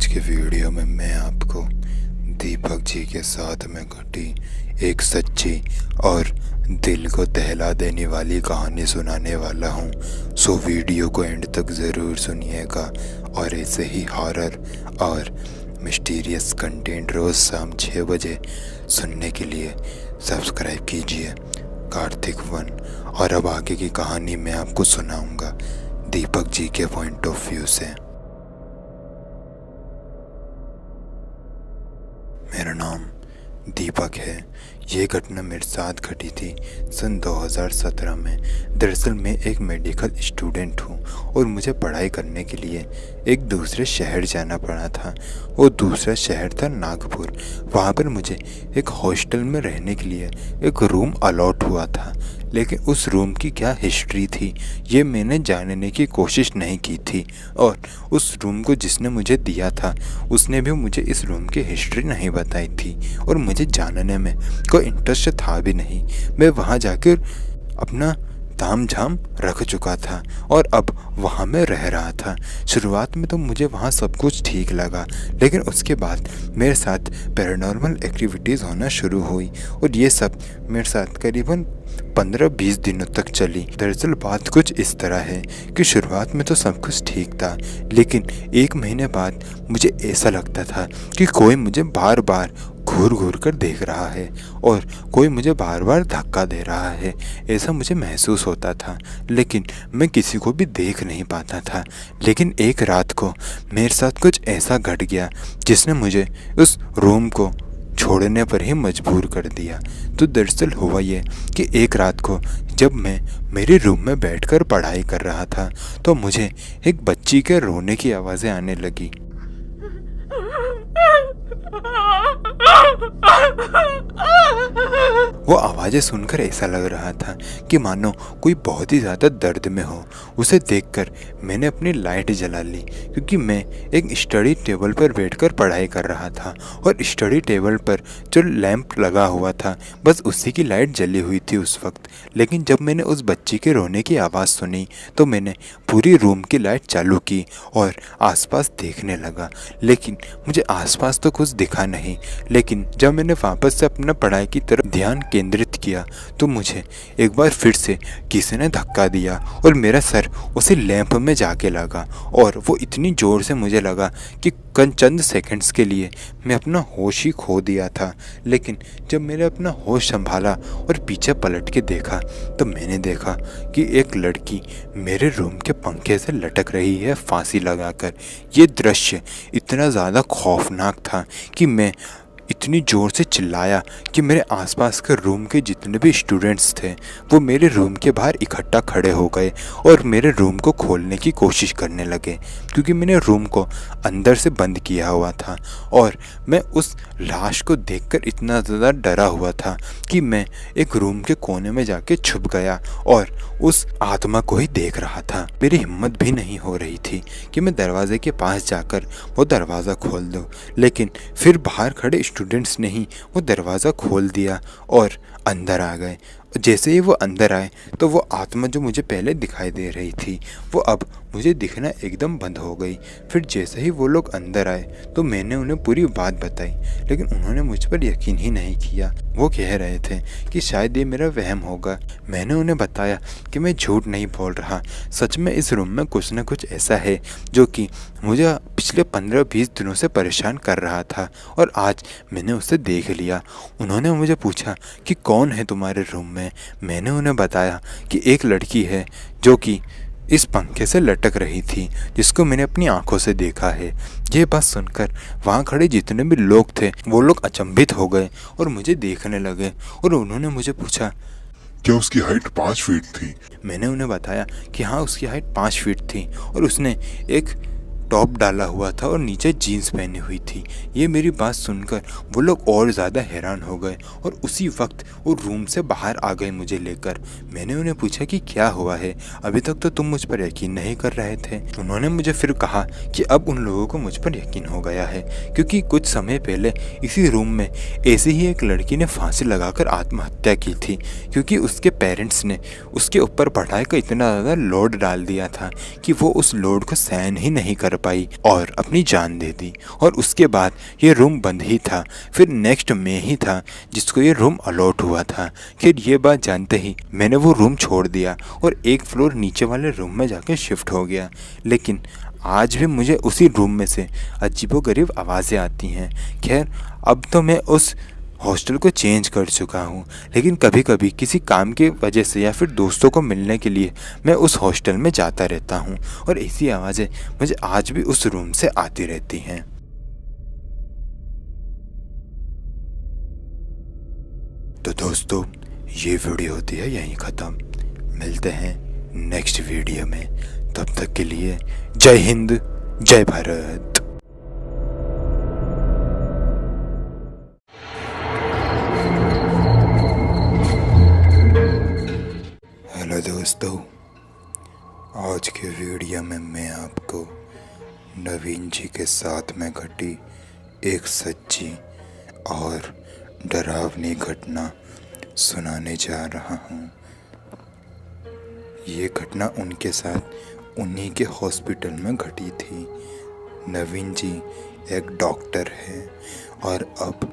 आज के वीडियो में मैं आपको दीपक जी के साथ में घटी एक सच्ची और दिल को दहला देने वाली कहानी सुनाने वाला हूँ। सो वीडियो को एंड तक ज़रूर सुनिएगा और ऐसे ही हॉरर और मिस्टीरियस कंटेंट रोज़ शाम 6 बजे सुनने के लिए सब्सक्राइब कीजिए कार्तिक वन। और अब आगे की कहानी मैं आपको सुनाऊंगा दीपक जी के पॉइंट ऑफ व्यू से। मेरा नाम दीपक है। ये घटना मेरे साथ घटी थी सन 2017 में। दरअसल मैं एक मेडिकल स्टूडेंट हूँ और मुझे पढ़ाई करने के लिए एक दूसरे शहर जाना पड़ा था। वो दूसरा शहर था नागपुर। वहाँ पर मुझे एक हॉस्टल में रहने के लिए एक रूम अलॉट हुआ था, लेकिन उस रूम की क्या हिस्ट्री थी ये मैंने जानने की कोशिश नहीं की थी। और उस रूम को जिसने मुझे दिया था उसने भी मुझे इस रूम की हिस्ट्री नहीं बताई थी और मुझे जानने में कोई इंटरेस्ट था भी नहीं। मैं वहाँ जाकर अपना ताम झाम रख चुका था और अब वहाँ मैं रह रहा था। शुरुआत में तो मुझे वहाँ सब कुछ ठीक लगा, लेकिन उसके बाद मेरे साथ पैरानॉर्मल एक्टिविटीज़ होना शुरू हुई और ये सब मेरे साथ करीबन 15-20 दिनों तक चली। दरअसल बात कुछ इस तरह है कि शुरुआत में तो सब कुछ ठीक था, लेकिन 1 महीने बाद मुझे ऐसा लगता था कि कोई मुझे बार बार घूर घूर कर देख रहा है और कोई मुझे बार बार धक्का दे रहा है। ऐसा मुझे महसूस होता था, लेकिन मैं किसी को भी देख नहीं पाता था। लेकिन एक रात को मेरे साथ कुछ ऐसा घट गया जिसने मुझे उस रूम को छोड़ने पर ही मजबूर कर दिया। तो दरअसल हुआ ये कि एक रात को जब मैं मेरे रूम में बैठकर पढ़ाई कर रहा था तो मुझे एक बच्ची के रोने की आवाज़ें आने लगी। वो आवाज़ें सुनकर ऐसा लग रहा था कि मानो कोई बहुत ही ज़्यादा दर्द में हो। उसे देखकर मैंने अपनी लाइट जला ली, क्योंकि मैं एक स्टडी टेबल पर बैठकर पढ़ाई कर रहा था और स्टडी टेबल पर जो लैंप लगा हुआ था बस उसी की लाइट जली हुई थी उस वक्त। लेकिन जब मैंने उस बच्ची के रोने की आवाज़ सुनी तो मैंने पूरी रूम की लाइट चालू की और आसपास देखने लगा, लेकिन मुझे आसपास तो कुछ दिखा नहीं। लेकिन जब मैंने वापस से अपना पढ़ाई की तरफ ध्यान केंद्रित किया तो मुझे एक बार फिर से किसी ने धक्का दिया और मेरा सर उसी लैंप में जाके लगा और वो इतनी ज़ोर से मुझे लगा कि चंद सेकंड्स के लिए मैं अपना होश ही खो दिया था। लेकिन जब मैंने अपना होश संभाला और पीछे पलट के देखा तो मैंने देखा कि एक लड़की मेरे रूम के पंखे से लटक रही है फांसी लगाकर। ये दृश्य इतना ज़्यादा खौफनाक था कि मैं इतनी ज़ोर से चिल्लाया कि मेरे आसपास के रूम के जितने भी स्टूडेंट्स थे वो मेरे रूम के बाहर इकट्ठा खड़े हो गए और मेरे रूम को खोलने की कोशिश करने लगे, क्योंकि मैंने रूम को अंदर से बंद किया हुआ था। और मैं उस लाश को देखकर इतना ज़्यादा डरा हुआ था कि मैं एक रूम के कोने में जाके छुप गया और उस आत्मा को ही देख रहा था। मेरी हिम्मत भी नहीं हो रही थी कि मैं दरवाजे के पास जाकर वो दरवाज़ा खोल दूँ, लेकिन फिर बाहर खड़े स्टूडेंट्स ने ही वो दरवाज़ा खोल दिया और अंदर आ गए। जैसे ही वो अंदर आए तो वो आत्मा जो मुझे पहले दिखाई दे रही थी वो अब मुझे दिखना एकदम बंद हो गई। फिर जैसे ही वो लोग अंदर आए तो मैंने उन्हें पूरी बात बताई, लेकिन उन्होंने मुझ पर यकीन ही नहीं किया। वो कह रहे थे कि शायद ये मेरा वहम होगा। मैंने उन्हें बताया कि मैं झूठ नहीं बोल रहा, सच में इस रूम में कुछ न कुछ ऐसा है जो कि मुझे पिछले 15-20 दिनों से परेशान कर रहा था और आज मैंने उसे देख लिया। उन्होंने मुझे पूछा कि कौन है तुम्हारे रूम में। मैंने उन्हें बताया कि एक लड़की है जो कि इस पंखे से लटक रही थी, जिसको मैंने अपनी आंखों से देखा है। ये बात सुनकर वहाँ खड़े जितने भी लोग थे वो लोग अचंभित हो गए और मुझे देखने लगे और उन्होंने मुझे पूछा क्या उसकी हाइट 5 फीट थी। मैंने उन्हें बताया कि हाँ उसकी हाइट 5 फीट थी और उसने एक टॉप डाला हुआ था और नीचे जीन्स पहनी हुई थी। ये मेरी बात सुनकर वो लोग और ज़्यादा हैरान हो गए और उसी वक्त वो रूम से बाहर आ गए मुझे लेकर। मैंने उन्हें पूछा कि क्या हुआ है, अभी तक तो तुम मुझ पर यकीन नहीं कर रहे थे। उन्होंने मुझे फिर कहा कि अब उन लोगों को मुझ पर यकीन हो गया है, क्योंकि कुछ समय पहले इसी रूम में ऐसे ही एक लड़की ने फांसी लगाकर आत्महत्या की थी, क्योंकि उसके पेरेंट्स ने उसके ऊपर पढ़ाई का इतना ज़्यादा लोड डाल दिया था कि वो उस लोड को सहन ही नहीं कर पाई और अपनी जान दे दी। और उसके बाद ये रूम बंद ही था। फिर नेक्स्ट में ही था जिसको ये रूम अलॉट हुआ था। फिर ये बात जानते ही मैंने वो रूम छोड़ दिया और एक फ्लोर नीचे वाले रूम में जाकर शिफ्ट हो गया। लेकिन आज भी मुझे उसी रूम में से अजीबोगरीब आवाज़ें आती हैं। खैर, अब तो मैं उस हॉस्टल को चेंज कर चुका हूँ, लेकिन कभी कभी किसी काम की वजह से या फिर दोस्तों को मिलने के लिए मैं उस हॉस्टल में जाता रहता हूँ और ऐसी आवाज़ें मुझे आज भी उस रूम से आती रहती हैं। तो दोस्तों, ये वीडियो होती है यहीं ख़त्म। मिलते हैं नेक्स्ट वीडियो में। तब तक के लिए जय हिंद, जय भारत। हेलो दोस्तों, आज के वीडियो में मैं आपको नवीन जी के साथ में घटी एक सच्ची और डरावनी घटना सुनाने जा रहा हूँ। ये घटना उनके साथ उन्हीं के हॉस्पिटल में घटी थी। नवीन जी एक डॉक्टर हैं और अब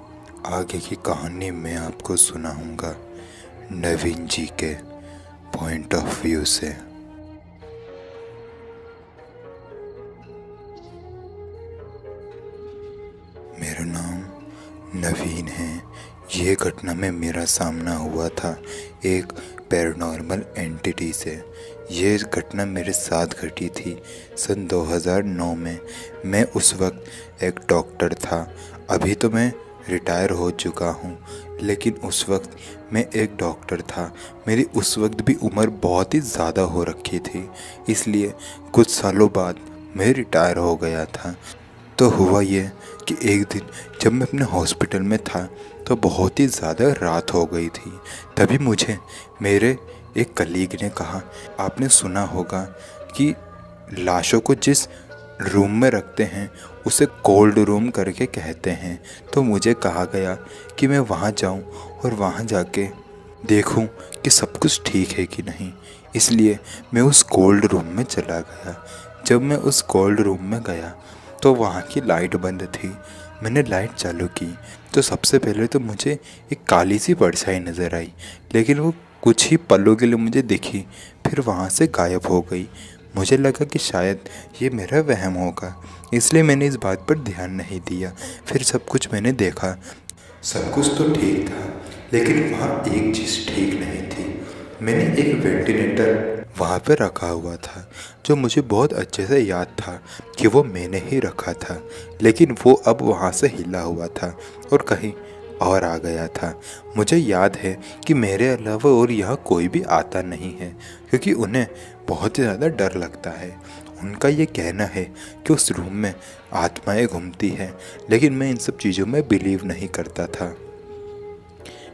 आगे की कहानी मैं आपको सुनाऊँगा नवीन जी के पॉइंट ऑफ व्यू से। मेरा नाम नवीन है। ये घटना में मेरा सामना हुआ था एक पैरानॉर्मल एंटिटी से। ये घटना मेरे साथ घटी थी सन 2009 में। मैं उस वक्त एक डॉक्टर था। अभी तो मैं रिटायर हो चुका हूँ, लेकिन उस वक्त मैं एक डॉक्टर था। मेरी उस वक्त भी उम्र बहुत ही ज़्यादा हो रखी थी, इसलिए कुछ सालों बाद मैं रिटायर हो गया था। तो हुआ ये कि एक दिन जब मैं अपने हॉस्पिटल में था तो बहुत ही ज़्यादा रात हो गई थी। तभी मुझे मेरे एक कलीग ने कहा, आपने सुना होगा कि लाशों को जिस रूम में रखते हैं उसे कोल्ड रूम करके कहते हैं। तो मुझे कहा गया कि मैं वहाँ जाऊँ और वहाँ जाके देखूँ कि सब कुछ ठीक है कि नहीं। इसलिए मैं उस कोल्ड रूम में चला गया। जब मैं उस कोल्ड रूम में गया तो वहाँ की लाइट बंद थी। मैंने लाइट चालू की तो सबसे पहले तो मुझे एक काली सी परछाई नज़र आई, लेकिन वो कुछ ही पलों के लिए मुझे दिखी, फिर वहाँ से गायब हो गई। मुझे लगा कि शायद ये मेरा वहम होगा, इसलिए मैंने इस बात पर ध्यान नहीं दिया। फिर सब कुछ मैंने देखा, सब कुछ तो ठीक था, लेकिन वहाँ एक चीज़ ठीक नहीं थी। मैंने एक वेंटिलेटर वहाँ पे रखा हुआ था, जो मुझे बहुत अच्छे से याद था कि वो मैंने ही रखा था, लेकिन वो अब वहाँ से हिला हुआ था और कहीं और आ गया था। मुझे याद है कि मेरे अलावा और यहाँ कोई भी आता नहीं है, क्योंकि उन्हें बहुत ही ज़्यादा डर लगता है। उनका ये कहना है कि उस रूम में आत्माएं घूमती हैं, लेकिन मैं इन सब चीज़ों में बिलीव नहीं करता था।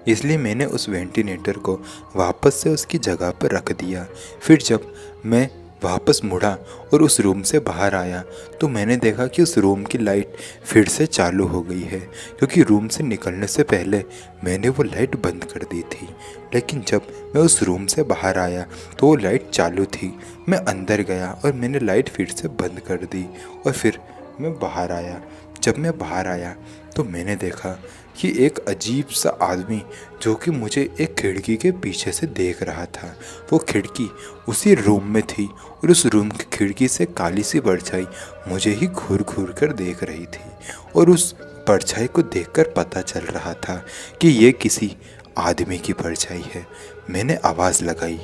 इसलिए मैंने उस वेंटिलेटर को वापस से उसकी जगह पर रख दिया। फिर जब मैं वापस मुड़ा और उस रूम से बाहर आया तो मैंने देखा कि उस रूम की लाइट फिर से चालू हो गई है, क्योंकि रूम से निकलने से पहले मैंने वो लाइट बंद कर दी थी। लेकिन जब मैं उस रूम से बाहर आया तो वो लाइट चालू थी। मैं अंदर गया और मैंने लाइट फिर से बंद कर दी और फिर मैं बाहर आया। जब मैं बाहर आया तो मैंने देखा कि एक अजीब सा आदमी जो कि मुझे एक खिड़की के पीछे से देख रहा था। वो खिड़की उसी रूम में थी और उस रूम की खिड़की से काली सी परछाई मुझे ही घूर घूर कर देख रही थी। और उस परछाई को देखकर पता चल रहा था कि ये किसी आदमी की परछाई है। मैंने आवाज़ लगाई,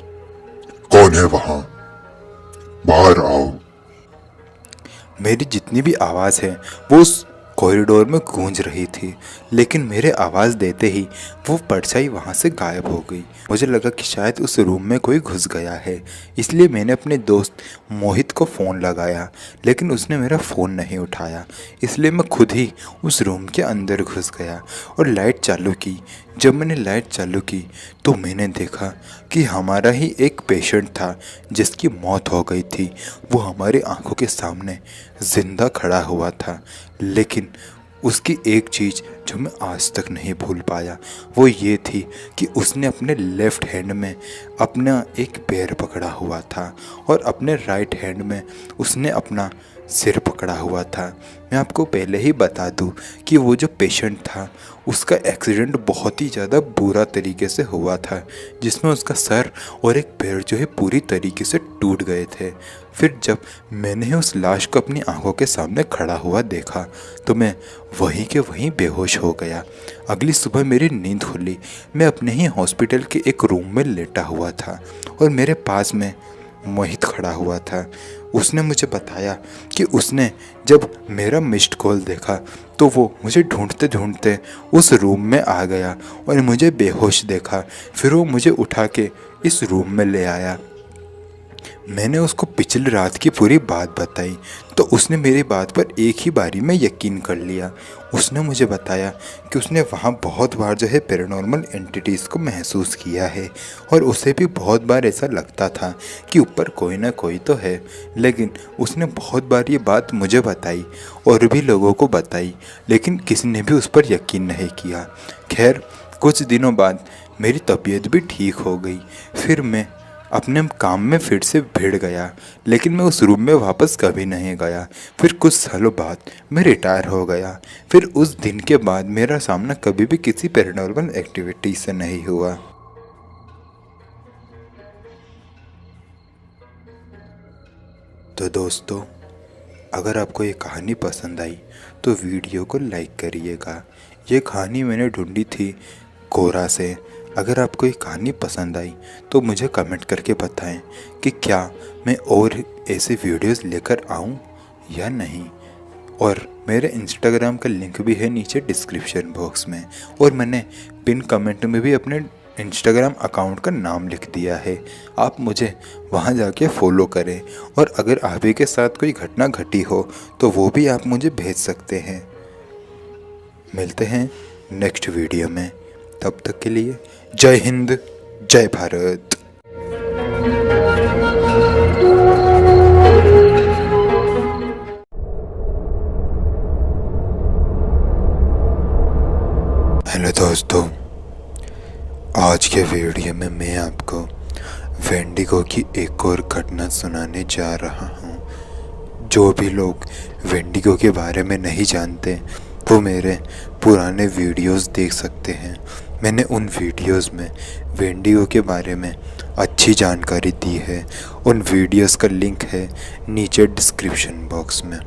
कौन है वहाँ? बाहर आओ। मेरी जितनी भी आवाज़ है वो उस कॉरिडोर में गूंज रही थी, लेकिन मेरे आवाज़ देते ही वो परछाई वहाँ से गायब हो गई। मुझे लगा कि शायद उस रूम में कोई घुस गया है, इसलिए मैंने अपने दोस्त मोहित को फ़ोन लगाया, लेकिन उसने मेरा फ़ोन नहीं उठाया। इसलिए मैं खुद ही उस रूम के अंदर घुस गया और लाइट चालू की। जब मैंने लाइट चालू की तो मैंने देखा कि हमारा ही एक पेशेंट था जिसकी मौत हो गई थी। वो हमारी आंखों के सामने ज़िंदा खड़ा हुआ था, लेकिन उसकी एक चीज़ जो मैं आज तक नहीं भूल पाया वो ये थी कि उसने अपने लेफ़्ट हैंड में अपना एक पैर पकड़ा हुआ था और अपने राइट हैंड में उसने अपना सिर पकड़ा हुआ था। मैं आपको पहले ही बता दूं कि वो जो पेशेंट था उसका एक्सीडेंट बहुत ही ज़्यादा बुरा तरीके से हुआ था, जिसमें उसका सर और एक पैर जो है पूरी तरीके से टूट गए थे। फिर जब मैंने उस लाश को अपनी आंखों के सामने खड़ा हुआ देखा तो मैं वहीं के वहीं बेहोश हो गया। अगली सुबह मेरी नींद खुली। मैं अपने ही हॉस्पिटल के एक रूम में लेटा हुआ था और मेरे पास में मोहित खड़ा हुआ था। उसने मुझे बताया कि उसने जब मेरा मिस्ड कॉल देखा तो वो मुझे ढूंढते ढूंढते उस रूम में आ गया और मुझे बेहोश देखा। फिर वो मुझे उठा के इस रूम में ले आया। मैंने उसको पिछली रात की पूरी बात बताई तो उसने मेरी बात पर एक ही बारी में यकीन कर लिया। उसने मुझे बताया कि उसने वहाँ बहुत बार जो है पैरानॉर्मल एंटिटीज़ को महसूस किया है और उसे भी बहुत बार ऐसा लगता था कि ऊपर कोई ना कोई तो है। लेकिन उसने बहुत बार ये बात मुझे बताई और भी लोगों को बताई, लेकिन किसी ने भी उस पर यकीन नहीं किया। खैर, कुछ दिनों बाद मेरी तबीयत भी ठीक हो गई। फिर मैं अपने काम में फिर से भिड़ गया, लेकिन मैं उस रूम में वापस कभी नहीं गया। फिर कुछ सालों बाद मैं रिटायर हो गया। फिर उस दिन के बाद मेरा सामना कभी भी किसी पैरानॉर्मल एक्टिविटी से नहीं हुआ। तो दोस्तों, अगर आपको ये कहानी पसंद आई तो वीडियो को लाइक करिएगा। ये कहानी मैंने ढूंढी थी कोरा से। अगर आपको ये कहानी पसंद आई तो मुझे कमेंट करके बताएं कि क्या मैं और ऐसे वीडियोस लेकर आऊं या नहीं। और मेरे इंस्टाग्राम का लिंक भी है नीचे डिस्क्रिप्शन बॉक्स में, और मैंने पिन कमेंट में भी अपने इंस्टाग्राम अकाउंट का नाम लिख दिया है। आप मुझे वहां जाके फॉलो करें, और अगर आप ही के साथ कोई घटना घटी हो तो वो भी आप मुझे भेज सकते हैं। मिलते हैं नेक्स्ट वीडियो में। तब तक के लिए जय हिंद, जय भारत। हेलो दोस्तों, आज के वीडियो में मैं आपको वेंडिगो की एक और घटना सुनाने जा रहा हूँ। जो भी लोग वेंडिगो के बारे में नहीं जानते वो मेरे पुराने वीडियोस देख सकते हैं। मैंने उन वीडियोस में वेंडिगो के बारे में अच्छी जानकारी दी है। उन वीडियोस का लिंक है नीचे डिस्क्रिप्शन बॉक्स में।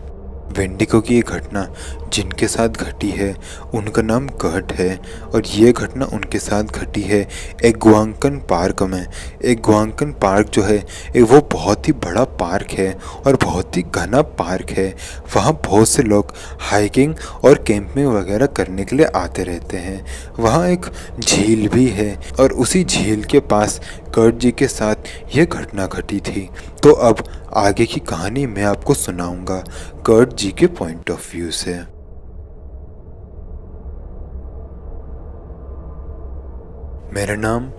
वेंडिगो की ये घटना जिनके साथ घटी है उनका नाम कर्ट है, और ये घटना उनके साथ घटी है एग्वांकन पार्क में। एग्वांकन पार्क जो है वो बहुत ही बड़ा पार्क है और बहुत ही घना पार्क है। वहाँ बहुत से लोग हाइकिंग और कैंपिंग वगैरह करने के लिए आते रहते हैं। वहाँ एक झील भी है और उसी झील के पास कर्ट जी के साथ ये घटना घटी थी। तो अब आगे की कहानी मैं आपको सुनाऊंगा कर्ट जी के पॉइंट ऑफ व्यू से। मेरा नाम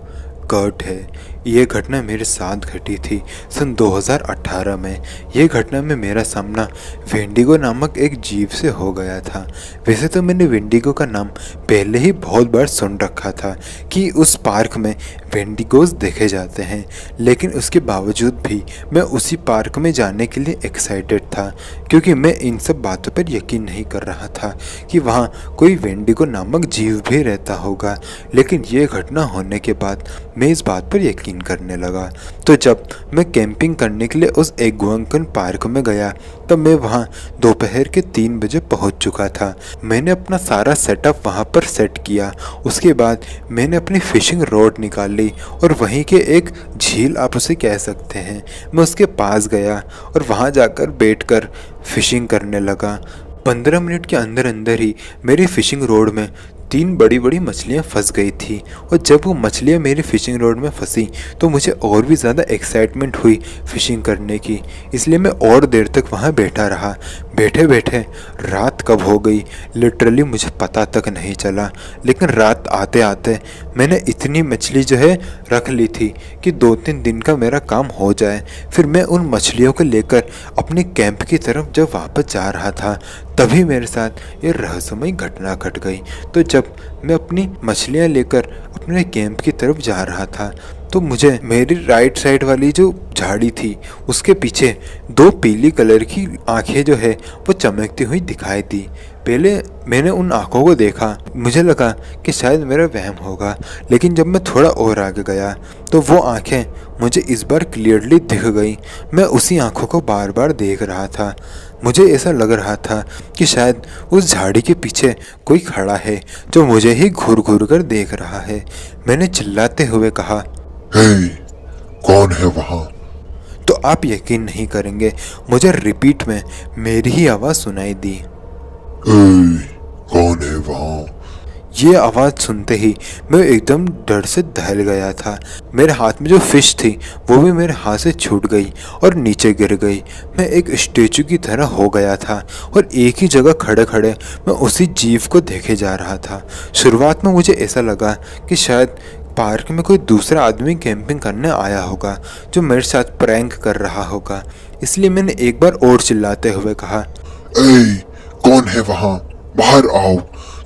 कर्ट है। ये घटना मेरे साथ घटी थी सन 2018 में। ये घटना में मेरा सामना वेंडिगो नामक एक जीव से हो गया था। वैसे तो मैंने वेंडिगो का नाम पहले ही बहुत बार सुन रखा था कि उस पार्क में वेंडिगोज देखे जाते हैं, लेकिन उसके बावजूद भी मैं उसी पार्क में जाने के लिए एक्साइटेड था, क्योंकि मैं इन सब बातों पर यकीन नहीं कर रहा था कि वहाँ कोई वेंडिगो नामक जीव भी रहता होगा। लेकिन ये घटना होने के बाद मैं इस बात पर यकीन करने लगा। तो जब मैं कैंपिंग करने के लिए उस एग्वांकन पार्क में गया तब मैं वहाँ दोपहर के 3 बजे पहुँच चुका था। मैंने अपना सारा सेटअप वहाँ पर सेट किया। उसके बाद मैंने अपनी फिशिंग रॉड निकाल ली और वहीं के एक झील आप उसे कह सकते हैं, मैं उसके पास गया और वहाँ जाकर बैठकर फिशिंग करने लगा। 15 मिनट के अंदर अंदर ही मेरी फिशिंग रॉड में 3 बड़ी बड़ी मछलियाँ फंस गई थी, और जब वो मछलियाँ मेरी फ़िशिंग रॉड में फंसी तो मुझे और भी ज़्यादा एक्साइटमेंट हुई फ़िशिंग करने की। इसलिए मैं और देर तक वहाँ बैठा रहा। बैठे बैठे रात कब हो गई लिटरली मुझे पता तक नहीं चला। लेकिन रात आते आते मैंने इतनी मछली जो है रख ली थी कि 2-3 दिन का मेरा काम हो जाए। फिर मैं उन मछलियों को लेकर अपने कैंप की तरफ जब वापस जा रहा था तभी मेरे साथ ये रहस्यमयी घटना घट गई। तो जब मैं अपनी मछलियाँ लेकर अपने कैंप की तरफ जा रहा था तो मुझे मेरी राइट साइड वाली जो झाड़ी थी उसके पीछे दो पीली कलर की आंखें जो है वो चमकती हुई दिखाई दी। पहले मैंने उन आंखों को देखा, मुझे लगा कि शायद मेरा वहम होगा, लेकिन जब मैं थोड़ा और आगे गया तो वो आंखें मुझे इस बार क्लियरली दिख गई। मैं उसी आंखों को बार बार देख रहा था। मुझे ऐसा लग रहा था कि शायद उस झाड़ी के पीछे कोई खड़ा है जो मुझे ही घूर घूर कर देख रहा है। मैंने चिल्लाते हुए कहा, हे, कौन है वहाँ? तो आप यकीन नहीं करेंगे, मुझे रिपीट में मेरी ही आवाज़ सुनाई दी। कौन है वहाँ? ये आवाज़ सुनते ही मैं एकदम डर से दहल गया था। मेरे हाथ में जो फिश थी वो भी मेरे हाथ से छूट गई और नीचे गिर गई। मैं एक स्टेचू की तरह हो गया था और एक ही जगह खड़े खड़े मैं उसी जीव को देखे जा रहा था। शुरुआत में मुझे ऐसा लगा कि शायद पार्क में कोई दूसरा आदमी कैंपिंग करने आया होगा जो मेरे साथ प्रैंक कर रहा होगा, इसलिए मैंने एक बार और चिल्लाते हुए कहा, कौन है वहाँ? बाहर आओ।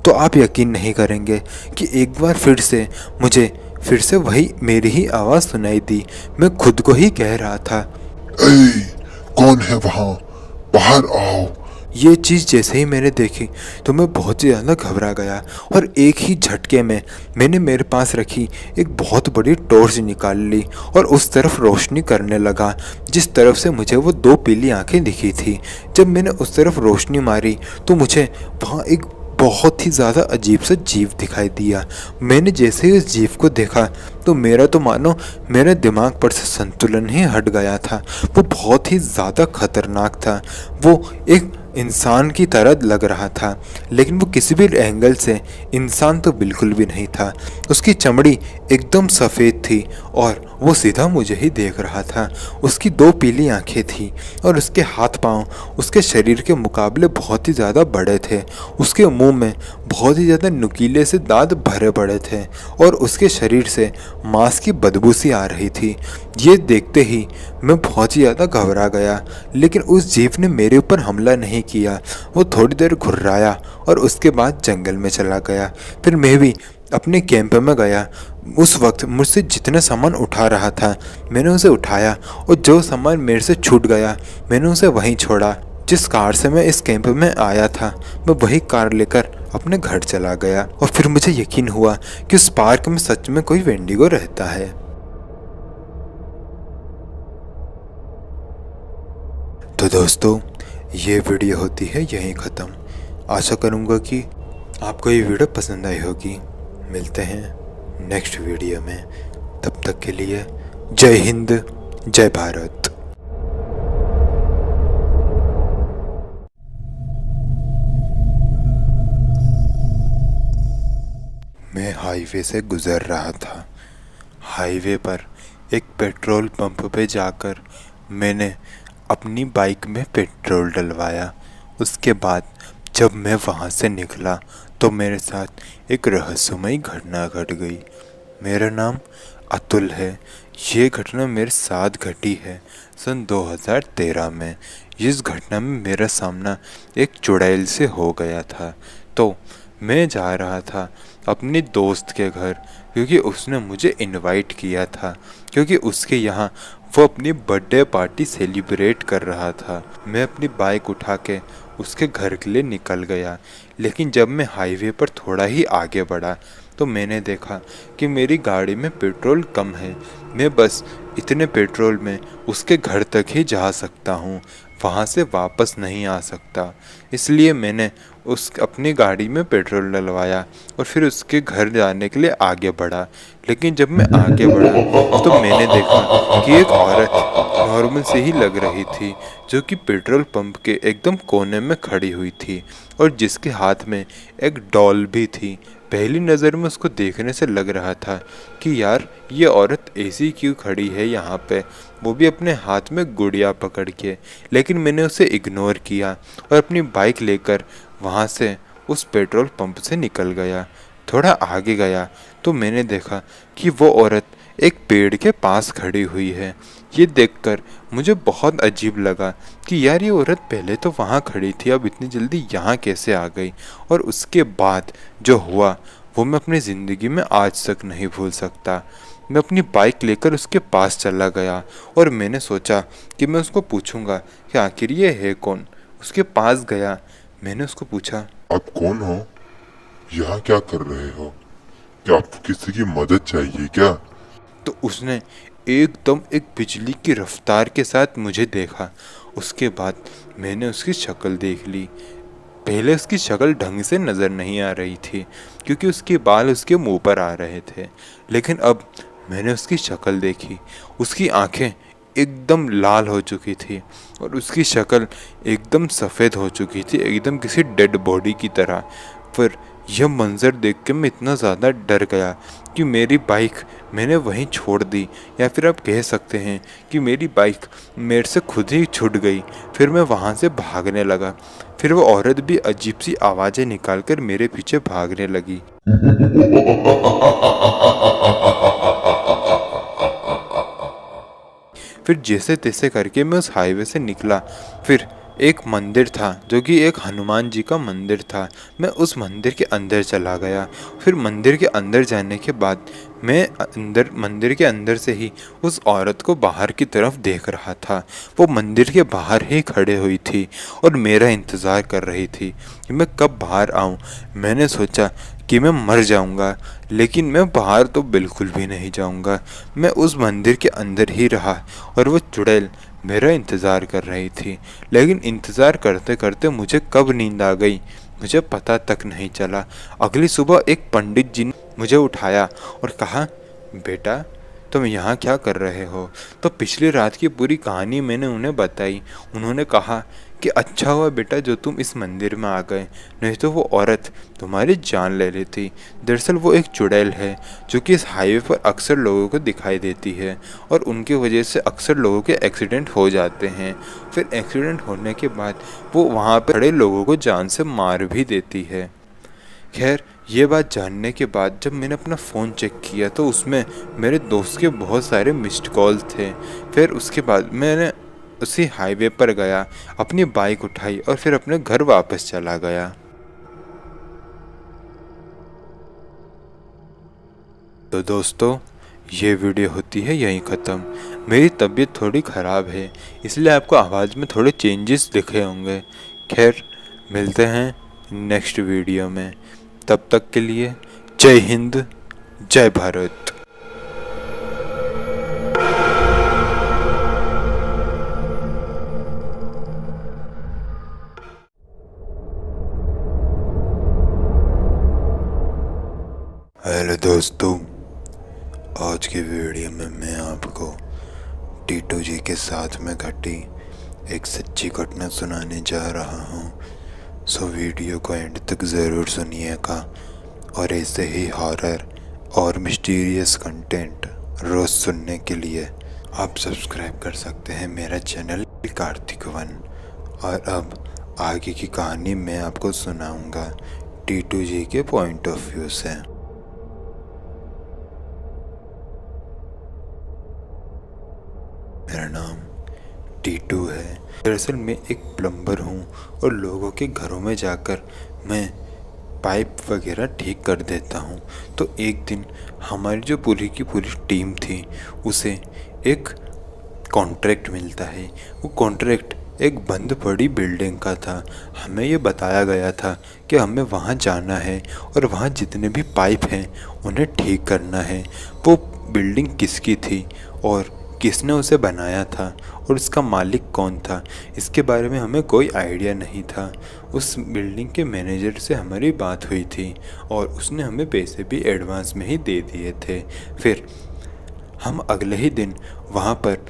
तो आप यकीन नहीं करेंगे कि एक बार मुझे फिर से वही मेरी ही आवाज़ सुनाई दी। मैं खुद को ही कह रहा था, कौन है वहाँ? बाहर आओ। ये चीज़ जैसे ही मैंने देखी तो मैं बहुत ही ज़्यादा घबरा गया और एक ही झटके में मैंने मेरे पास रखी एक बहुत बड़ी टॉर्च निकाल ली और उस तरफ रोशनी करने लगा जिस तरफ से मुझे वो दो पीली आंखें दिखी थी। जब मैंने उस तरफ रोशनी मारी तो मुझे वहाँ एक बहुत ही ज़्यादा अजीब सा जीव दिखाई दिया। मैंने जैसे ही उस जीव को देखा तो मेरा तो मानो मेरे दिमाग पर से संतुलन ही हट गया था। वो बहुत ही ज़्यादा खतरनाक था। वो एक इंसान की तरह लग रहा था, लेकिन वो किसी भी एंगल से इंसान तो बिल्कुल भी नहीं था। उसकी चमड़ी एकदम सफ़ेद थी और वो सीधा मुझे ही देख रहा था। उसकी दो पीली आंखें थी और उसके हाथ पांव उसके शरीर के मुकाबले बहुत ही ज़्यादा बड़े थे। उसके मुंह में बहुत ही ज़्यादा नुकीले से दांत भरे पड़े थे और उसके शरीर से मांस की बदबू सी आ रही थी। ये देखते ही मैं बहुत ही ज़्यादा घबरा गया, लेकिन उस जीव ने मेरे ऊपर हमला नहीं किया। वो थोड़ी देर घुर्राया और उसके बाद जंगल में चला गया। फिर मैं भी अपने कैंप में गया। उस वक्त मुझसे जितना सामान उठा रहा था मैंने उसे उठाया और जो सामान मेरे से छूट गया मैंने उसे वहीं छोड़ा। जिस कार से मैं इस कैंप में आया था मैं वही कार लेकर अपने घर चला गया और फिर मुझे यकीन हुआ कि उस पार्क में सच में कोई वेंडिगो रहता है। तो दोस्तों, ये वीडियो होती है यहीं ख़त्म। आशा करूँगा कि आपको ये वीडियो पसंद आई होगी। मिलते हैं नेक्स्ट वीडियो में, तब तक के लिए जय हिंद, जय भारत। मैं हाईवे से गुज़र रहा था। हाईवे पर एक पेट्रोल पंप पे जाकर मैंने अपनी बाइक में पेट्रोल डलवाया। उसके बाद जब मैं वहाँ से निकला तो मेरे साथ एक रहस्यमयी घटना घट गई। मेरा नाम अतुल है। ये घटना मेरे साथ घटी है सन 2013 में। इस घटना में मेरा सामना एक चुड़ैल से हो गया था। तो मैं जा रहा था अपने दोस्त के घर, क्योंकि उसने मुझे इनवाइट किया था, क्योंकि उसके यहाँ वो अपनी बर्थडे पार्टी सेलिब्रेट कर रहा था। मैं अपनी बाइक उठा के उसके घर के लिए निकल गया, लेकिन जब मैं हाईवे पर थोड़ा ही आगे बढ़ा तो मैंने देखा कि मेरी गाड़ी में पेट्रोल कम है। मैं बस इतने पेट्रोल में उसके घर तक ही जा सकता हूँ, वहाँ से वापस नहीं आ सकता। इसलिए मैंने अपनी गाड़ी में पेट्रोल डलवाया और फिर उसके घर जाने के लिए आगे बढ़ा। लेकिन जब मैं आगे बढ़ा तो मैंने देखा कि एक औरत नॉर्मल से ही लग रही थी, जो कि पेट्रोल पंप के एकदम कोने में खड़ी हुई थी और जिसके हाथ में एक डॉल भी थी। पहली नज़र में उसको देखने से लग रहा था कि यार ये औरत ऐसी क्यों खड़ी है यहाँ पे, वो भी अपने हाथ में गुड़िया पकड़ के। लेकिन मैंने उसे इग्नोर किया और अपनी बाइक लेकर वहाँ से उस पेट्रोल पंप से निकल गया। थोड़ा आगे गया तो मैंने देखा कि वो औरत एक पेड़ के पास खड़ी हुई है। ये देखकर मुझे बहुत अजीब लगा कि यार ये औरत पहले तो वहाँ खड़ी थी, अब इतनी जल्दी यहाँ कैसे आ गई। और उसके बाद जो हुआ वो मैं अपनी ज़िंदगी में आज तक नहीं भूल सकता। मैं अपनी बाइक लेकर उसके पास चला गया और मैंने सोचा कि मैं उसको पूछूंगा कि आखिर ये है कौन। उसके पास गया, मैंने उसको पूछा, आप कौन हो? यहाँ क्या कर रहे हो? क्या आपको किसी की मदद चाहिए क्या? तो उसने एकदम एक बिजली की रफ्तार के साथ मुझे देखा। उसके बाद मैंने उसकी शक्ल देख ली। पहले उसकी शक्ल ढंग से नज़र नहीं आ रही थी क्योंकि उसके बाल उसके मुंह पर आ रहे थे, लेकिन अब मैंने उसकी शक्ल देखी। उसकी आंखें एकदम लाल हो चुकी थी और उसकी शक्ल एकदम सफ़ेद हो चुकी थी, एकदम किसी डेड बॉडी की तरह। पर यह मंज़र देख के मैं इतना ज़्यादा डर गया कि मेरी बाइक मैंने वहीं छोड़ दी, या फिर आप कह सकते हैं कि मेरी बाइक मेरे से खुद ही छूट गई। फिर मैं वहाँ से भागने लगा। फिर वो औरत भी अजीब सी आवाज़ें निकालकर मेरे पीछे भागने लगी। फिर जैसे तैसे करके मैं उस हाईवे से निकला। फिर एक मंदिर था जो कि एक हनुमान जी का मंदिर था। मैं उस मंदिर के अंदर चला गया। फिर मंदिर के अंदर जाने के बाद मैं मंदिर के अंदर से ही उस औरत को बाहर की तरफ देख रहा था। वो मंदिर के बाहर ही खड़े हुई थी और मेरा इंतज़ार कर रही थी कि मैं कब बाहर आऊं। मैंने सोचा कि मैं मर जाऊंगा, लेकिन मैं बाहर तो बिल्कुल भी नहीं जाऊंगा। मैं उस मंदिर के अंदर ही रहा और वो चुड़ैल मेरा इंतज़ार कर रही थी। लेकिन इंतज़ार करते करते मुझे कब नींद आ गई मुझे पता तक नहीं चला। अगली सुबह एक पंडित जी ने मुझे उठाया और कहा, बेटा तुम यहाँ क्या कर रहे हो? तो पिछली रात की पूरी कहानी मैंने उन्हें बताई। उन्होंने कहा कि अच्छा हुआ बेटा जो तुम इस मंदिर में आ गए, नहीं तो वो औरत तुम्हारी जान ले लेती। दरअसल वो एक चुड़ैल है जो कि इस हाईवे पर अक्सर लोगों को दिखाई देती है और उनकी वजह से अक्सर लोगों के एक्सीडेंट हो जाते हैं। फिर एक्सीडेंट होने के बाद वो वहाँ पर खड़े लोगों को जान से मार भी देती है। खैर ये बात जानने के बाद जब मैंने अपना फ़ोन चेक किया तो उसमें मेरे दोस्त के बहुत सारे मिस्ड कॉल थे। फिर उसके बाद मैंने उसी हाईवे पर गया, अपनी बाइक उठाई और फिर अपने घर वापस चला गया। तो दोस्तों ये वीडियो होती है यहीं ख़त्म। मेरी तबीयत थोड़ी ख़राब है इसलिए आपको आवाज़ में थोड़े चेंजेस दिखे होंगे। खैर मिलते हैं नेक्स्ट वीडियो में, तब तक के लिए जय हिंद, जय भारत। हेलो दोस्तों, आज की वीडियो में मैं आपको टीटू जी के साथ में घटी एक सच्ची घटना सुनाने जा रहा हूँ। सो वीडियो को एंड तक ज़रूर सुनिएगा और ऐसे ही हॉरर और मिस्टीरियस कंटेंट रोज़ सुनने के लिए आप सब्सक्राइब कर सकते हैं मेरा चैनल कार्तिक वन। और अब आगे की कहानी मैं आपको सुनाऊंगा टीटू जी के पॉइंट ऑफ व्यू से। मेरा नाम टीटू है। दरअसल मैं एक प्लम्बर हूँ और लोगों के घरों में जाकर मैं पाइप वगैरह ठीक कर देता हूँ। तो एक दिन हमारी जो पूरी की पूरी टीम थी उसे एक कॉन्ट्रैक्ट मिलता है। वो कॉन्ट्रैक्ट एक बंद पड़ी बिल्डिंग का था। हमें ये बताया गया था कि हमें वहाँ जाना है और वहाँ जितने भी पाइप हैं उन्हें ठीक करना है। वो बिल्डिंग किसकी थी और किसने उसे बनाया था और उसका मालिक कौन था, इसके बारे में हमें कोई आइडिया नहीं था। उस बिल्डिंग के मैनेजर से हमारी बात हुई थी और उसने हमें पैसे भी एडवांस में ही दे दिए थे। फिर हम अगले ही दिन वहाँ पर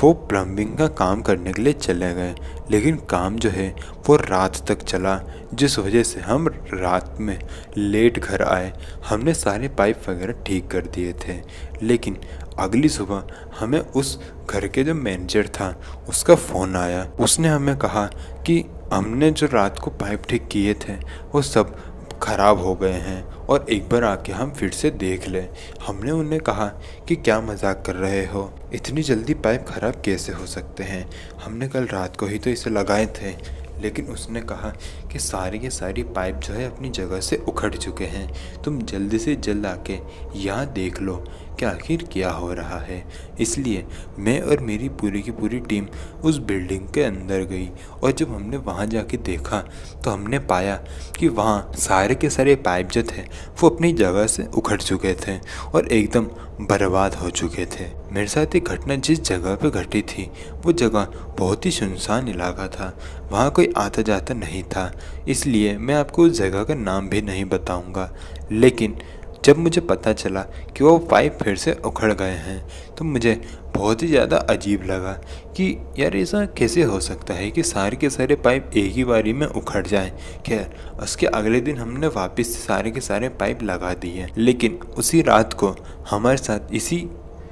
वो प्लम्बिंग का काम करने के लिए चले गए, लेकिन काम जो है वो रात तक चला, जिस वजह से हम रात में लेट घर आए। हमने सारे पाइप वगैरह ठीक कर दिए थे, लेकिन अगली सुबह हमें उस घर के जो मैनेजर था उसका फ़ोन आया। उसने हमें कहा कि हमने जो रात को पाइप ठीक किए थे वो सब ख़राब हो गए हैं और एक बार आके हम फिर से देख लें। हमने उन्हें कहा कि क्या मजाक कर रहे हो, इतनी जल्दी पाइप ख़राब कैसे हो सकते हैं, हमने कल रात को ही तो इसे लगाए थे। लेकिन उसने कहा कि सारी के सारी पाइप जो है अपनी जगह से उखड़ चुके हैं। तुम जल्दी से जल्द आके यहाँ देख लो कि आखिर क्या हो रहा है। इसलिए मैं और मेरी पूरी की पूरी टीम उस बिल्डिंग के अंदर गई और जब हमने वहाँ जाके देखा तो हमने पाया कि वहाँ सारे के सारे पाइप जो थे वो अपनी जगह से उखड़ चुके थे और एकदम बर्बाद हो चुके थे। मेरे साथ ये घटना जिस जगह पे घटी थी वो जगह बहुत ही सुनसान इलाका था, वहाँ कोई आता जाता नहीं था, इसलिए मैं आपको उस जगह का नाम भी नहीं बताऊँगा। लेकिन जब मुझे पता चला कि वो पाइप फिर से उखड़ गए हैं तो मुझे बहुत ही ज़्यादा अजीब लगा कि यार ऐसा कैसे हो सकता है कि सारे के सारे पाइप एक ही बारी में उखड़ जाएं। खैर उसके अगले दिन हमने वापस से सारे के सारे पाइप लगा दिए, लेकिन उसी रात को हमारे साथ इसी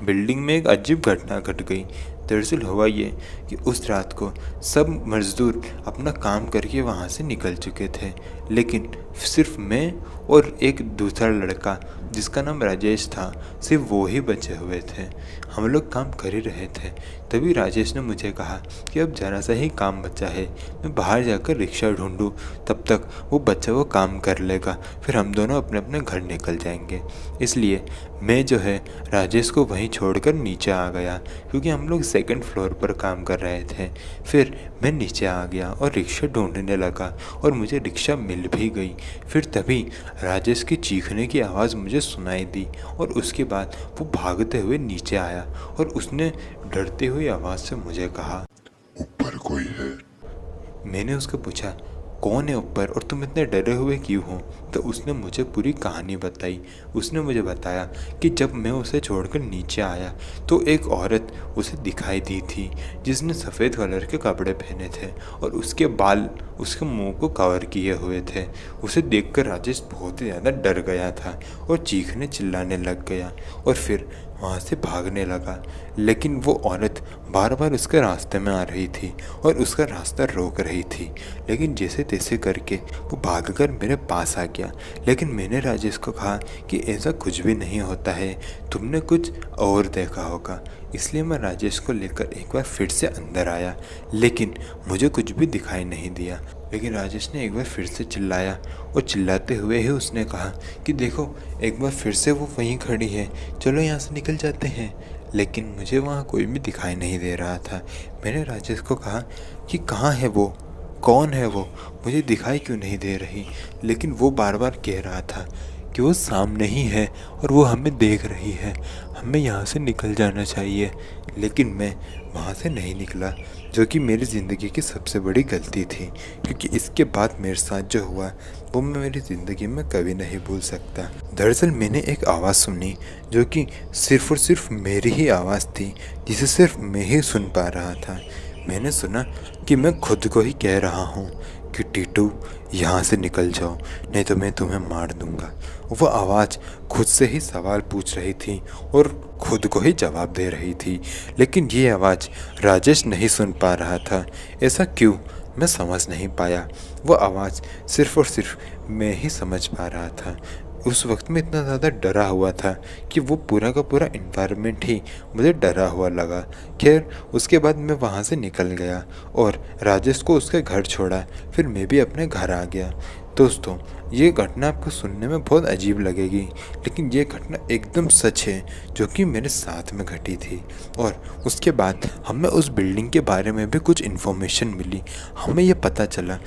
बिल्डिंग में एक अजीब घटना घट गई। दरअसल हुआ ये कि उस रात को सब मज़दूर अपना काम करके वहाँ से निकल चुके थे, लेकिन सिर्फ मैं और एक दूसरा लड़का जिसका नाम राजेश था, सिर्फ वो ही बचे हुए थे। हम लोग काम कर ही रहे थे, तभी राजेश ने मुझे कहा कि अब ज़रा सा ही काम बचा है, मैं बाहर जाकर रिक्शा ढूंढूं, तब तक वो बच्चा वो काम कर लेगा, फिर हम दोनों अपने अपने घर निकल जाएंगे। इसलिए मैं जो है राजेश को वहीं छोड़कर नीचे आ गया, क्योंकि हम लोग सेकंड फ्लोर पर काम कर रहे थे। फिर मैं नीचे आ गया और रिक्शा ढूंढने लगा और मुझे रिक्शा मिल भी गई। फिर तभी राजेश की चीखने की आवाज़ मुझे सुनाई दी और उसके बाद वो भागते हुए नीचे आया और उसने डरती हुई आवाज़ से मुझे कहा, ऊपर कोई है? मैंने उसको पूछा कौन है ऊपर और तुम इतने डरे हुए क्यों हो? तो उसने मुझे पूरी कहानी बताई। उसने मुझे बताया कि जब मैं उसे छोड़कर नीचे आया तो एक औरत उसे दिखाई दी थी जिसने सफ़ेद कलर के कपड़े पहने थे और उसके बाल उसके मुंह को कवर किए हुए थे। उसे देखकर राजेश बहुत ही ज़्यादा डर गया था और चीखने चिल्लाने लग गया और फिर वहाँ से भागने लगा, लेकिन वो औरत बार बार उसके रास्ते में आ रही थी और उसका रास्ता रोक रही थी। लेकिन जैसे तैसे करके वो भागकर मेरे पास आ गया, लेकिन मैंने राजेश को कहा कि ऐसा कुछ भी नहीं होता है, तुमने कुछ और देखा होगा। इसलिए मैं राजेश को लेकर एक बार फिर से अंदर आया, लेकिन मुझे कुछ भी दिखाई नहीं दिया। लेकिन राजेश ने एक बार फिर से चिल्लाया और चिल्लाते हुए ही उसने कहा कि देखो एक बार फिर से वो वहीं खड़ी है, चलो यहाँ से निकल जाते हैं। लेकिन मुझे वहाँ कोई भी दिखाई नहीं दे रहा था। मैंने राजेश को कहा कि कहाँ है वो, कौन है वो, मुझे दिखाई क्यों नहीं दे रही। लेकिन वो बार बार कह रहा था कि वो सामने ही है और वो हमें देख रही है, हमें यहाँ से निकल जाना चाहिए। लेकिन मैं वहाँ से नहीं निकला, जो कि मेरी ज़िंदगी की सबसे बड़ी गलती थी, क्योंकि इसके बाद मेरे साथ जो हुआ वो मैं मेरी ज़िंदगी में कभी नहीं भूल सकता। दरअसल मैंने एक आवाज़ सुनी जो कि सिर्फ़ और सिर्फ मेरी ही आवाज़ थी, जिसे सिर्फ मैं ही सुन पा रहा था। मैंने सुना कि मैं खुद को ही कह रहा हूँ कि टीटू यहाँ से निकल जाओ, नहीं तो मैं तुम्हें मार दूँगा। वो आवाज़ खुद से ही सवाल पूछ रही थी और खुद को ही जवाब दे रही थी, लेकिन ये आवाज़ राजेश नहीं सुन पा रहा था। ऐसा क्यों, मैं समझ नहीं पाया। वो आवाज़ सिर्फ़ और सिर्फ मैं ही समझ पा रहा था। उस वक्त में इतना ज़्यादा डरा हुआ था कि वो पूरा का पूरा इन्वायरमेंट ही मुझे डरा हुआ लगा। खैर उसके बाद मैं वहाँ से निकल गया और राजेश को उसके घर छोड़ा, फिर मैं भी अपने घर आ गया। दोस्तों ये घटना आपको सुनने में बहुत अजीब लगेगी, लेकिन ये घटना एकदम सच है जो कि मेरे साथ में घटी थी। और उसके बाद हमें उस बिल्डिंग के बारे में भी कुछ इन्फॉर्मेशन मिली। हमें ये पता चला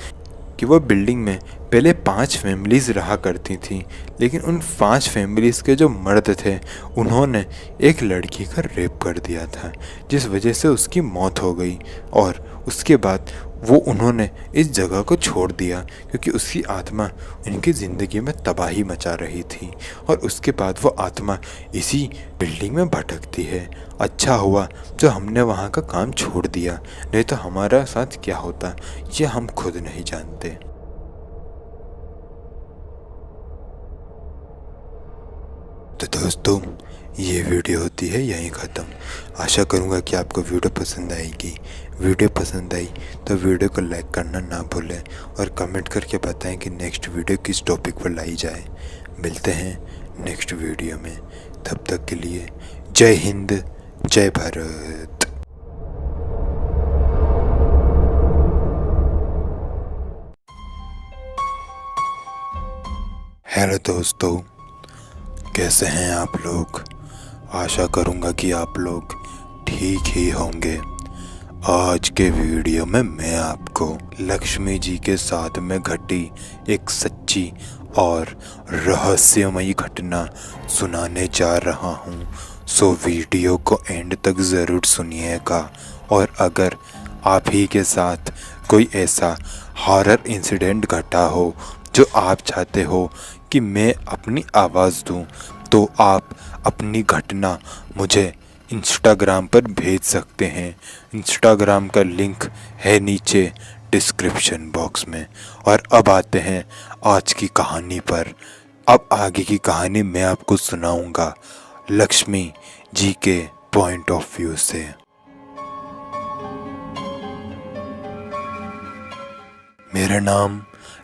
कि वह बिल्डिंग में पहले 5 फैमिलीज़ रहा करती थी, लेकिन उन 5 फैमिलीज़ के जो मर्द थे उन्होंने एक लड़की का रेप कर दिया था, जिस वजह से उसकी मौत हो गई। और उसके बाद उन्होंने इस जगह को छोड़ दिया क्योंकि उसकी आत्मा उनकी ज़िंदगी में तबाही मचा रही थी। और उसके बाद वो आत्मा इसी बिल्डिंग में भटकती है। अच्छा हुआ जो हमने वहाँ का काम छोड़ दिया, नहीं तो हमारा साथ क्या होता ये हम खुद नहीं जानते। तो दोस्तों ये वीडियो होती है यहीं ख़त्म। आशा करूँगा कि आपको वीडियो पसंद आएगी। वीडियो पसंद आई तो वीडियो को लाइक करना ना भूलें और कमेंट करके बताएं कि नेक्स्ट वीडियो किस टॉपिक पर लाई जाए। मिलते हैं नेक्स्ट वीडियो में, तब तक के लिए जय हिंद, जय भारत। हेलो दोस्तों, कैसे हैं आप लोग। आशा करूंगा कि आप लोग ठीक ही होंगे। आज के वीडियो में मैं आपको लक्ष्मी जी के साथ में घटी एक सच्ची और रहस्यमयी घटना सुनाने जा रहा हूँ। सो वीडियो को एंड तक ज़रूर सुनिएगा। और अगर आप ही के साथ कोई ऐसा हॉरर इंसिडेंट घटा हो जो आप चाहते हो कि मैं अपनी आवाज़ दूं, तो आप अपनी घटना मुझे इंस्टाग्राम पर भेज सकते हैं। इंस्टाग्राम का लिंक है नीचे डिस्क्रिप्शन बॉक्स में। और अब आते हैं आज की कहानी पर। अब आगे की कहानी मैं आपको सुनाऊंगा लक्ष्मी जी के पॉइंट ऑफ व्यू से। मेरा नाम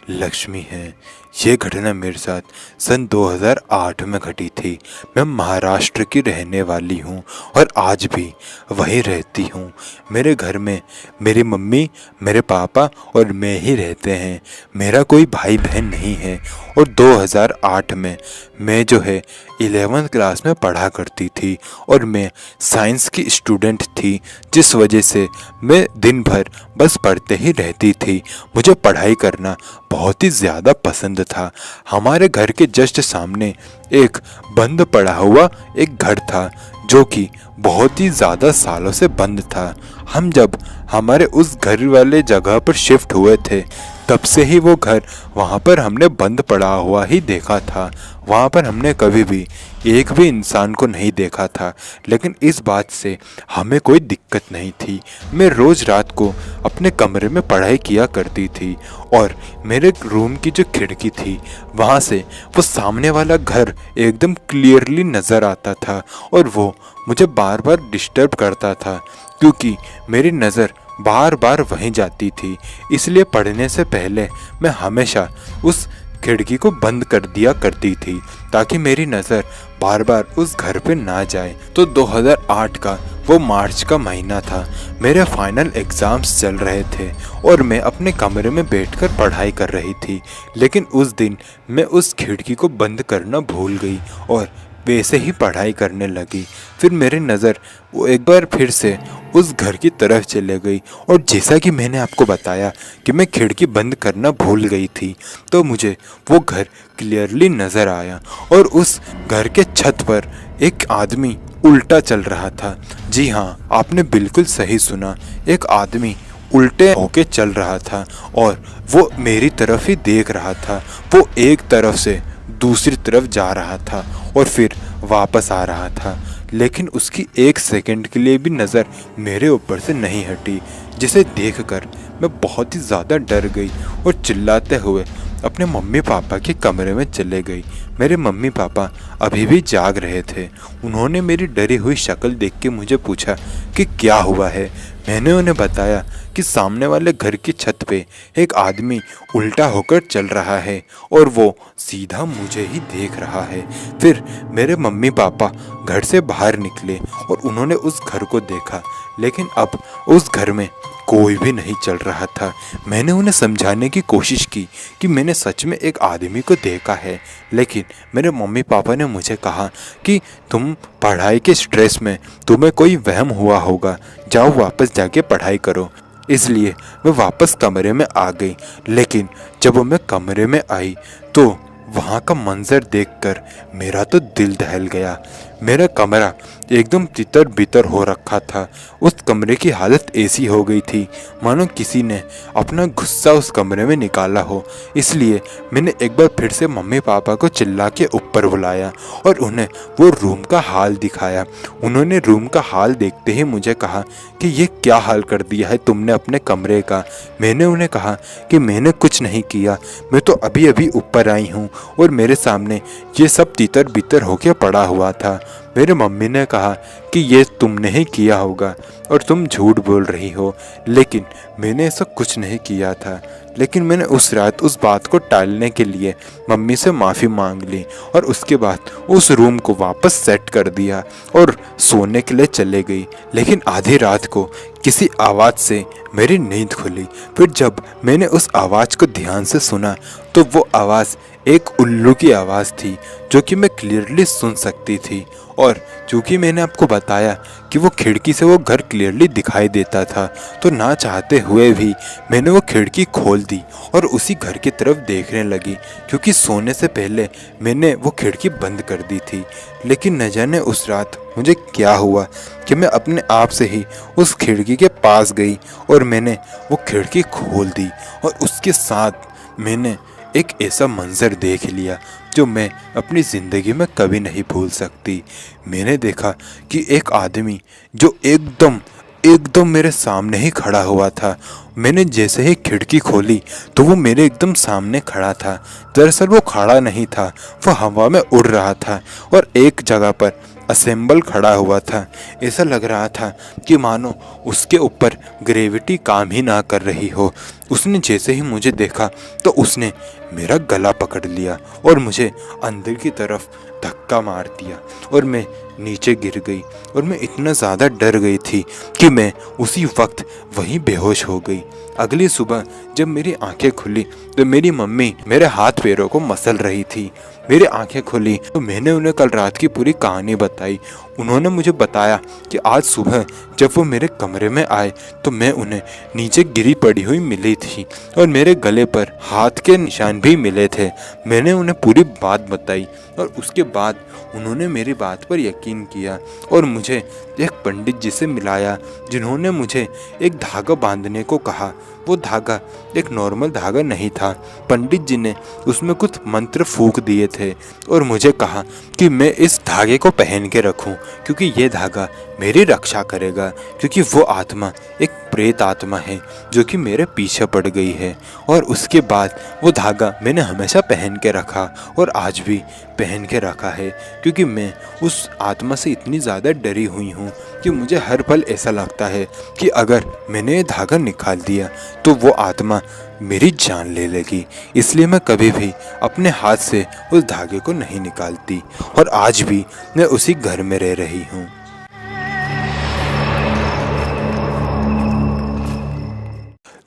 लक्ष्मी है। ये घटना मेरे साथ सन 2008 में घटी थी। मैं महाराष्ट्र की रहने वाली हूँ और आज भी वहीं रहती हूँ। मेरे घर में मेरी मम्मी, मेरे पापा और मैं ही रहते हैं। मेरा कोई भाई बहन नहीं है। और 2008 में मैं जो है 11th क्लास में पढ़ा करती थी और मैं साइंस की स्टूडेंट थी, जिस वजह से मैं दिन भर बस पढ़ते ही रहती थी। मुझे पढ़ाई करना बहुत ही ज़्यादा पसंद था। हमारे घर के जस्ट सामने एक बंद पड़ा हुआ एक घर था जो कि बहुत ही ज़्यादा सालों से बंद था। हम जब हमारे उस घर वाले जगह पर शिफ्ट हुए थे, तब से ही वो घर वहाँ पर हमने बंद पड़ा हुआ ही देखा था। वहाँ पर हमने कभी भी एक भी इंसान को नहीं देखा था। लेकिन इस बात से हमें कोई दिक्कत नहीं थी। मैं रोज़ रात को अपने कमरे में पढ़ाई किया करती थी और मेरे रूम की जो खिड़की थी, वहाँ से वो सामने वाला घर एकदम क्लियरली नज़र आता था। और वो मुझे बार बार डिस्टर्ब करता था क्योंकि मेरी नज़र बार बार वहीं जाती थी। इसलिए पढ़ने से पहले मैं हमेशा उस खिड़की को बंद कर दिया करती थी ताकि मेरी नज़र बार बार उस घर पे ना जाए। तो 2008 का वो मार्च का महीना था। मेरे फाइनल एग्ज़ाम्स चल रहे थे और मैं अपने कमरे में बैठकर पढ़ाई कर रही थी। लेकिन उस दिन मैं उस खिड़की को बंद करना भूल गई और वैसे ही पढ़ाई करने लगी। फिर मेरी नज़र वो एक बार फिर से उस घर की तरफ चले गई और जैसा कि मैंने आपको बताया कि मैं खिड़की बंद करना भूल गई थी, तो मुझे वो घर क्लियरली नज़र आया और उस घर के छत पर एक आदमी उल्टा चल रहा था। जी हाँ, आपने बिल्कुल सही सुना, एक आदमी उल्टे होके चल रहा था और वो मेरी तरफ ही देख रहा था। वो एक तरफ से दूसरी तरफ जा रहा था और फिर वापस आ रहा था, लेकिन उसकी एक सेकंड के लिए भी नज़र मेरे ऊपर से नहीं हटी, जिसे देखकर मैं बहुत ही ज़्यादा डर गई और चिल्लाते हुए अपने मम्मी पापा के कमरे में चले गई। मेरे मम्मी पापा अभी भी जाग रहे थे। उन्होंने मेरी डरी हुई शक्ल देख के मुझे पूछा कि क्या हुआ है। मैंने उन्हें बताया कि सामने वाले घर की छत पे एक आदमी उल्टा होकर चल रहा है और वो सीधा मुझे ही देख रहा है। फिर मेरे मम्मी पापा घर से बाहर निकले और उन्होंने उस घर को देखा, लेकिन अब उस घर में कोई भी नहीं चल रहा था। मैंने उन्हें समझाने की कोशिश की कि मैंने सच में एक आदमी को देखा है, लेकिन मेरे मम्मी पापा ने मुझे कहा कि तुम पढ़ाई के स्ट्रेस में तुम्हें कोई वहम हुआ होगा, जाओ वापस जाके पढ़ाई करो। इसलिए मैं वापस कमरे में आ गई। लेकिन जब मैं कमरे में आई तो वहाँ का मंजर देखकर मेरा तो दिल दहल गया। मेरा कमरा एकदम तितर बितर हो रखा था। उस कमरे की हालत ऐसी हो गई थी मानो किसी ने अपना गुस्सा उस कमरे में निकाला हो। इसलिए मैंने एक बार फिर से मम्मी पापा को चिल्ला के ऊपर बुलाया और उन्हें वो रूम का हाल दिखाया। उन्होंने रूम का हाल देखते ही मुझे कहा कि ये क्या हाल कर दिया है तुमने अपने कमरे का। मैंने उन्हें कहा कि मैंने कुछ नहीं किया, मैं तो अभी अभी ऊपर आई हूँ और मेरे सामने ये सब तितर बितर होके पड़ा हुआ था। मेरे मम्मी ने कहा कि ये तुमने ही किया होगा और तुम झूठ बोल रही हो, लेकिन मैंने ऐसा कुछ नहीं किया था। लेकिन मैंने उस रात उस बात को टालने के लिए मम्मी से माफ़ी मांग ली और उसके बाद उस रूम को वापस सेट कर दिया और सोने के लिए चले गई। लेकिन आधी रात को किसी आवाज़ से मेरी नींद खुली। फिर जब मैंने उस आवाज़ को ध्यान से सुना तो वो आवाज़ एक उल्लू की आवाज़ थी जो कि मैं क्लियरली सुन सकती थी। और चूंकि मैंने आपको बताया कि वो खिड़की से वो घर क्लियरली दिखाई देता था, तो ना चाहते हुए भी मैंने वो खिड़की खोल दी और उसी घर की तरफ देखने लगी, क्योंकि सोने से पहले मैंने वो खिड़की बंद कर दी थी। लेकिन न जाने उस रात मुझे क्या हुआ कि मैं अपने आप से ही उस खिड़की के पास गई और मैंने वो खिड़की खोल दी। और उसके साथ मैंने एक ऐसा मंजर देख लिया जो मैं अपनी ज़िंदगी में कभी नहीं भूल सकती। मैंने देखा कि एक आदमी जो एकदम एकदम मेरे सामने ही खड़ा हुआ था। मैंने जैसे ही खिड़की खोली तो वो मेरे एकदम सामने खड़ा था। दरअसल वो खड़ा नहीं था, वो हवा में उड़ रहा था और एक जगह पर असेंबल खड़ा हुआ था। ऐसा लग रहा था कि मानो उसके ऊपर ग्रेविटी काम ही ना कर रही हो। उसने जैसे ही मुझे देखा तो उसने मेरा गला पकड़ लिया और मुझे अंदर की तरफ धक्का मार दिया और मैं नीचे गिर गई। और मैं इतना ज़्यादा डर गई थी कि मैं उसी वक्त वहीं बेहोश हो गई। अगली सुबह जब मेरी आंखें खुली तो मेरी मम्मी मेरे हाथ पैरों को मसल रही थी। मेरी आंखें खुली तो मैंने उन्हें कल रात की पूरी कहानी बताई। उन्होंने मुझे बताया कि आज सुबह जब वो मेरे कमरे में आए तो मैं उन्हें नीचे गिरी पड़ी हुई मिली थी और मेरे गले पर हाथ के निशान भी मिले थे। मैंने उन्हें पूरी बात बताई और उसके बाद उन्होंने मेरी बात पर यकीन किया और मुझे एक पंडित जी से मिलाया, जिन्होंने मुझे एक धागा बांधने को कहा। वो धागा एक नॉर्मल धागा नहीं था। पंडित जी ने उसमें कुछ मंत्र फूंक दिए थे और मुझे कहा कि मैं इस धागे को पहन के रखूं, क्योंकि ये धागा मेरी रक्षा करेगा, क्योंकि वो आत्मा एक प्रेत आत्मा है जो कि मेरे पीछे पड़ गई है। और उसके बाद वो धागा मैंने हमेशा पहन के रखा और आज भी पहन के रखा है, क्योंकि मैं उस आत्मा से इतनी ज़्यादा डरी हुई हूँ कि मुझे हर पल ऐसा लगता है कि अगर मैंने ये धागा निकाल दिया तो वो आत्मा मेरी जान ले लेगी। इसलिए मैं कभी भी अपने हाथ से उस धागे को नहीं निकालती और आज भी मैं उसी घर में रह रही हूँ।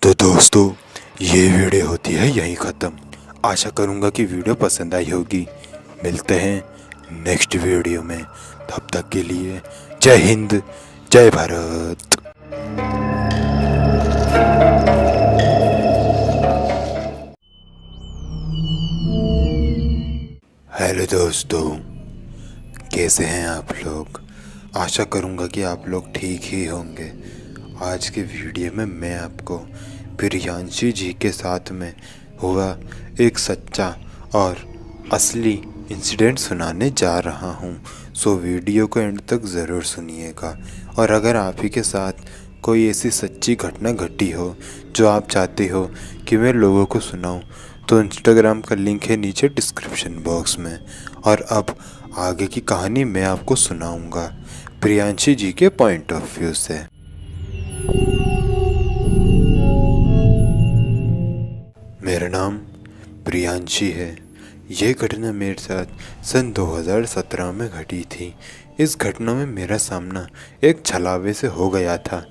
तो दोस्तों, ये वीडियो होती है यहीं ख़त्म। आशा करूँगा कि वीडियो पसंद आई होगी। मिलते हैं नेक्स्ट वीडियो में। तब तक के लिए जय हिंद, जय भारत। हेलो दोस्तों, कैसे हैं आप लोग? आशा करूँगा कि आप लोग ठीक ही होंगे। आज के वीडियो में मैं आपको प्रियांशी जी के साथ में हुआ एक सच्चा और असली इंसिडेंट सुनाने जा रहा हूँ। सो वीडियो को एंड तक ज़रूर सुनिएगा। और अगर आप ही के साथ कोई ऐसी सच्ची घटना घटी हो जो आप चाहते हो कि मैं लोगों को सुनाऊं, तो इंस्टाग्राम का लिंक है नीचे डिस्क्रिप्शन बॉक्स में। और अब आगे की कहानी मैं आपको सुनाऊंगा प्रियांशी जी के पॉइंट ऑफ व्यू से। मेरा नाम प्रियांशी है। ये घटना मेरे साथ सन 2017 में घटी थी। इस घटना में मेरा सामना एक छलावे से हो गया था,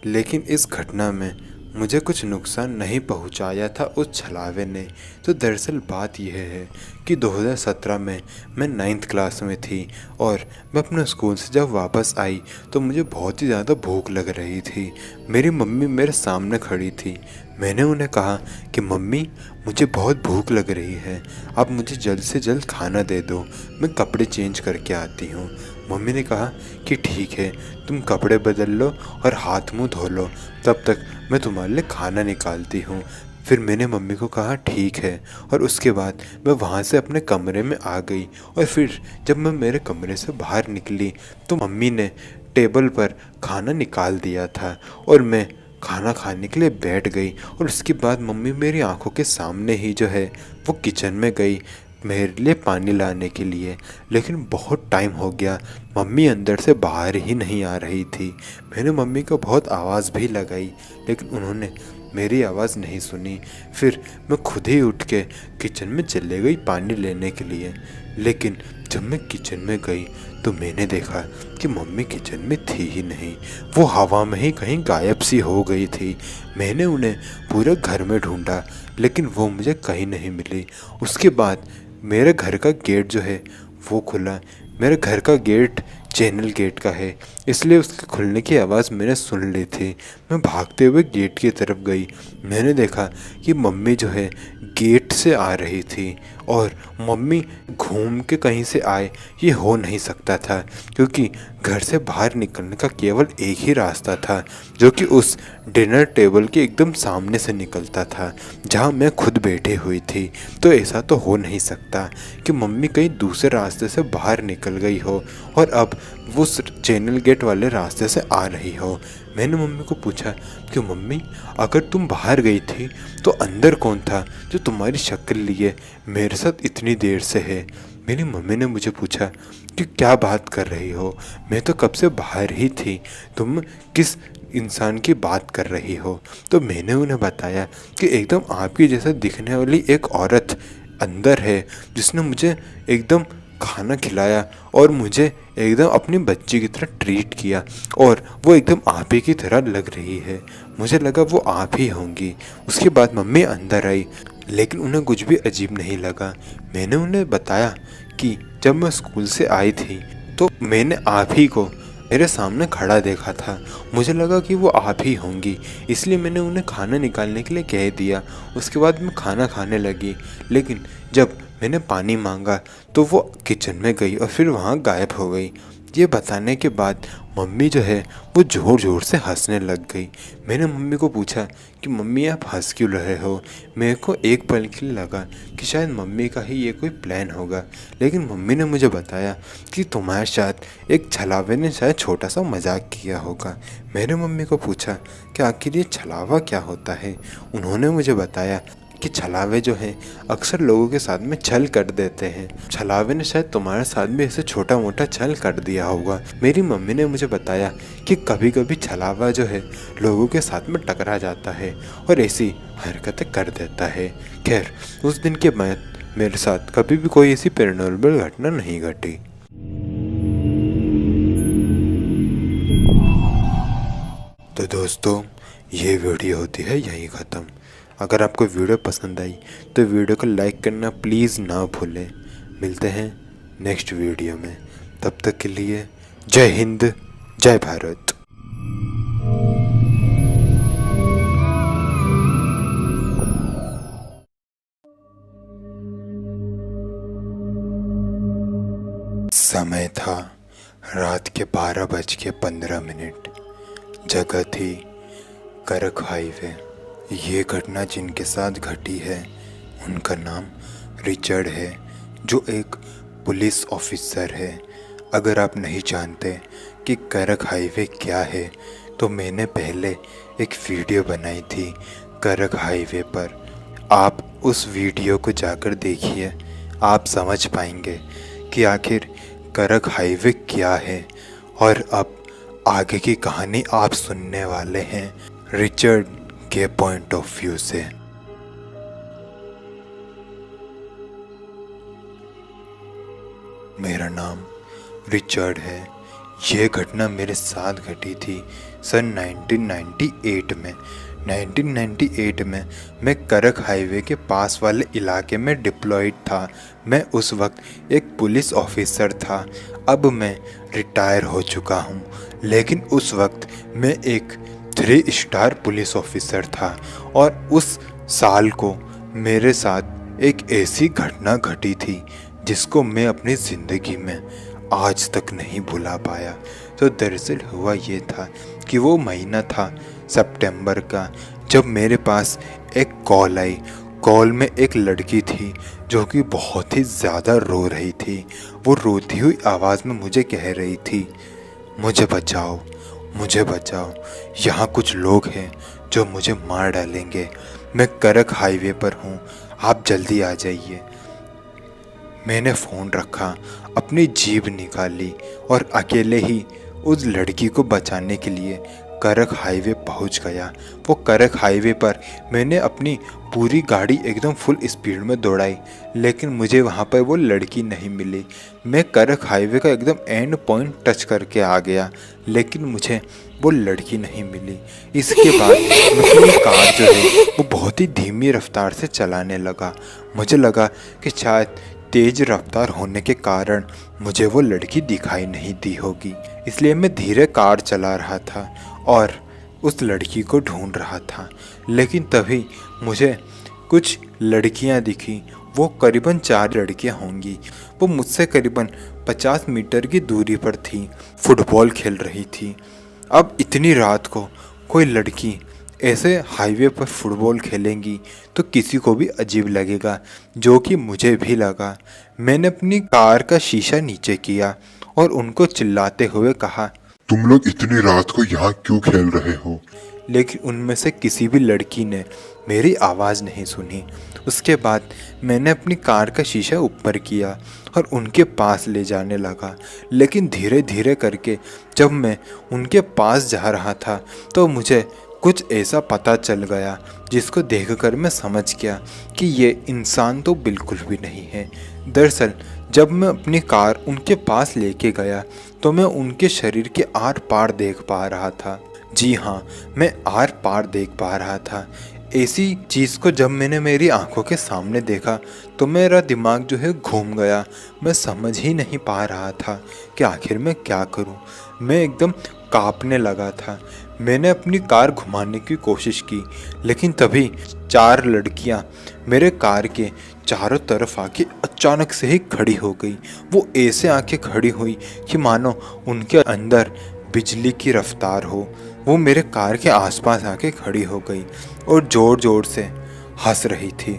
लेकिन इस घटना में मुझे कुछ नुकसान नहीं पहुंचाया था उस छलावे ने। तो दरअसल बात यह है कि 2017 में मैं 9th क्लास में थी और मैं अपने स्कूल से जब वापस आई तो मुझे बहुत ही ज़्यादा भूख लग रही थी। मेरी मम्मी मेरे सामने खड़ी थी। मैंने उन्हें कहा कि मम्मी, मुझे बहुत भूख लग रही है, आप मुझे जल्द से जल्द खाना दे दो, मैं कपड़े चेंज करके आती हूँ। मम्मी ने कहा कि ठीक है, तुम कपड़े बदल लो और हाथ मुंह धो लो, तब तक मैं तुम्हारे लिए खाना निकालती हूँ। फिर मैंने मम्मी को कहा ठीक है, और उसके बाद मैं वहाँ से अपने कमरे में आ गई। और फिर जब मैं मेरे कमरे से बाहर निकली तो मम्मी ने टेबल पर खाना निकाल दिया था और मैं खाना खाने के लिए बैठ गई। और उसके बाद मम्मी मेरी आंखों के सामने ही जो है वो किचन में गई मेरे लिए पानी लाने के लिए। लेकिन बहुत टाइम हो गया, मम्मी अंदर से बाहर ही नहीं आ रही थी। मैंने मम्मी को बहुत आवाज़ भी लगाई, लेकिन उन्होंने मेरी आवाज़ नहीं सुनी। फिर मैं खुद ही उठ के किचन में चले गई पानी लेने के लिए। लेकिन जब मैं किचन में गई तो मैंने देखा कि मम्मी किचन में थी ही नहीं। वो हवा में ही कहीं गायब सी हो गई थी। मैंने उन्हें पूरे घर में ढूंढा लेकिन वो मुझे कहीं नहीं मिली। उसके बाद मेरे घर का गेट जो है वो खुला। मेरे घर का गेट चैनल गेट का है, इसलिए उसके खुलने की आवाज़ मैंने सुन ली थी। मैं भागते हुए गेट की तरफ गई। मैंने देखा कि मम्मी जो है गेट से आ रही थी और मम्मी घूम के कहीं से आए ये हो नहीं सकता था, क्योंकि घर से बाहर निकलने का केवल एक ही रास्ता था जो कि उस डिनर टेबल के एकदम सामने से निकलता था जहाँ मैं खुद बैठी हुई थी। तो ऐसा तो हो नहीं सकता कि मम्मी कहीं दूसरे रास्ते से बाहर निकल गई हो और अब वो चैनल गेट वाले रास्ते से आ रही हो। मैंने मम्मी को पूछा कि मम्मी, अगर तुम बाहर गई थी तो अंदर कौन था जो तुम्हारी शक्ल लिए मेरे साथ इतनी देर से है। मेरी मम्मी ने मुझे पूछा कि क्या बात कर रही हो, मैं तो कब से बाहर ही थी, तुम किस इंसान की बात कर रही हो। तो मैंने उन्हें बताया कि एकदम आपकी जैसा दिखने वाली एक औरत अंदर है जिसने मुझे एकदम खाना खिलाया और मुझे एकदम अपनी बच्ची की तरह ट्रीट किया और वो एकदम आप ही की तरह लग रही है। मुझे लगा वो आप ही होंगी। उसके बाद मम्मी अंदर आई लेकिन उन्हें कुछ भी अजीब नहीं लगा। मैंने उन्हें बताया कि जब मैं स्कूल से आई थी तो मैंने आप ही को मेरे सामने खड़ा देखा था। मुझे लगा कि वो आप ही होंगी, इसलिए मैंने उन्हें खाना निकालने के लिए कह दिया। उसके बाद मैं खाना खाने लगी, लेकिन जब मैंने पानी मांगा तो वो किचन में गई और फिर वहाँ गायब हो गई। ये बताने के बाद मम्मी जो है वो ज़ोर ज़ोर से हंसने लग गई। मैंने मम्मी को पूछा कि मम्मी आप हंस क्यों रहे हो। मेरे को एक पल के लिए लगा कि शायद मम्मी का ही ये कोई प्लान होगा, लेकिन मम्मी ने मुझे बताया कि तुम्हारे साथ एक छलावे ने शायद छोटा सा मजाक किया होगा। मैंने मम्मी को पूछा कि आखिर ये छलावा क्या होता है। उन्होंने मुझे बताया कि छलावे जो हैं अक्सर लोगों के साथ में छल कर देते हैं। छलावे ने शायद तुम्हारे साथ भी ऐसे छोटा मोटा छल कर दिया होगा। मेरी मम्मी ने मुझे बताया कि कभी कभी छलावा जो है लोगों के साथ में टकरा जाता है और ऐसी हरकतें कर देता है। खैर, उस दिन के बाद मेरे साथ कभी भी कोई ऐसी पैरानॉर्मल घटना नहीं घटी। तो दोस्तों, ये वीडियो होती है यहीं ख़त्म। अगर आपको वीडियो पसंद आई तो वीडियो को लाइक करना प्लीज़ ना भूलें। मिलते हैं नेक्स्ट वीडियो में, तब तक के लिए जय हिंद, जय भारत। समय था रात के 12:15। जगह थी करक हाईवे। ये घटना जिनके साथ घटी है उनका नाम रिचर्ड है, जो एक पुलिस ऑफिसर है। अगर आप नहीं जानते कि करक हाईवे क्या है तो मैंने पहले एक वीडियो बनाई थी करक हाईवे पर। आप उस वीडियो को जाकर देखिए, आप समझ पाएंगे कि आखिर करक हाईवे क्या है। और अब आगे की कहानी आप सुनने वाले हैं रिचर्ड के पॉइंट ऑफ व्यू से। मेरा नाम रिचर्ड है। ये घटना मेरे साथ घटी थी सन 1998 में। 1998 में मैं करक हाईवे के पास वाले इलाके में डिप्लॉयड था। मैं उस वक्त एक पुलिस ऑफिसर था। अब मैं रिटायर हो चुका हूँ, लेकिन उस वक्त मैं एक 3 स्टार पुलिस ऑफिसर था। और उस साल को मेरे साथ एक ऐसी घटना घटी थी जिसको मैं अपनी ज़िंदगी में आज तक नहीं भुला पाया। तो दरअसल हुआ ये था कि वो महीना था सितंबर का, जब मेरे पास एक कॉल आई। कॉल में एक लड़की थी जो कि बहुत ही ज़्यादा रो रही थी। वो रोती हुई आवाज़ में मुझे कह रही थी, मुझे बचाओ, मुझे बचाओ, यहाँ कुछ लोग हैं जो मुझे मार डालेंगे। मैं करक हाईवे पर हूँ, आप जल्दी आ जाइए। मैंने फ़ोन रखा, अपनी जीभ निकाली और अकेले ही उस लड़की को बचाने के लिए करक हाईवे पहुंच गया। वो करक हाईवे पर मैंने अपनी पूरी गाड़ी एकदम फुल स्पीड में दौड़ाई, लेकिन मुझे वहां पर वो लड़की नहीं मिली। मैं करक हाईवे का एकदम एंड पॉइंट टच करके आ गया, लेकिन मुझे वो लड़की नहीं मिली। इसके बाद मैं अपनी कार जो है वो बहुत ही धीमी रफ्तार से चलाने लगा। मुझे लगा कि शायद तेज रफ्तार होने के कारण मुझे वो लड़की दिखाई नहीं दी होगी, इसलिए मैं धीरे कार चला रहा था और उस लड़की को ढूंढ रहा था। लेकिन तभी मुझे कुछ लड़कियां दिखी। वो करीबन 4 लड़कियां होंगी। वो मुझसे करीबन 50 मीटर की दूरी पर थी, फुटबॉल खेल रही थी। अब इतनी रात को कोई लड़की ऐसे हाईवे पर फुटबॉल खेलेंगी तो किसी को भी अजीब लगेगा, जो कि मुझे भी लगा। मैंने अपनी कार का शीशा नीचे किया और उनको चिल्लाते हुए कहा, तुम लोग इतनी रात को यहाँ क्यों खेल रहे हो? लेकिन उनमें से किसी भी लड़की ने मेरी आवाज़ नहीं सुनी। उसके बाद मैंने अपनी कार का शीशा ऊपर किया और उनके पास ले जाने लगा। लेकिन धीरे धीरे करके जब मैं उनके पास जा रहा था तो मुझे कुछ ऐसा पता चल गया जिसको देखकर मैं समझ गया कि ये इंसान तो बिल्कुल भी नहीं है। दरअसल जब मैं अपनी कार उनके पास लेके गया तो मैं उनके शरीर के आर पार देख पा रहा था। जी हाँ, मैं आर पार देख पा रहा था। ऐसी चीज़ को जब मैंने मेरी आंखों के सामने देखा तो मेरा दिमाग जो है घूम गया। मैं समझ ही नहीं पा रहा था कि आखिर मैं क्या करूं। मैं एकदम कांपने लगा था। मैंने अपनी कार घुमाने की कोशिश की, लेकिन तभी 4 लड़कियां मेरे कार के चारों तरफ आके अचानक से ही खड़ी हो गई। वो ऐसे आके खड़ी हुई कि मानो उनके अंदर बिजली की रफ्तार हो। वो मेरे कार के आसपास आके खड़ी हो गई और जोर जोर से हंस रही थी।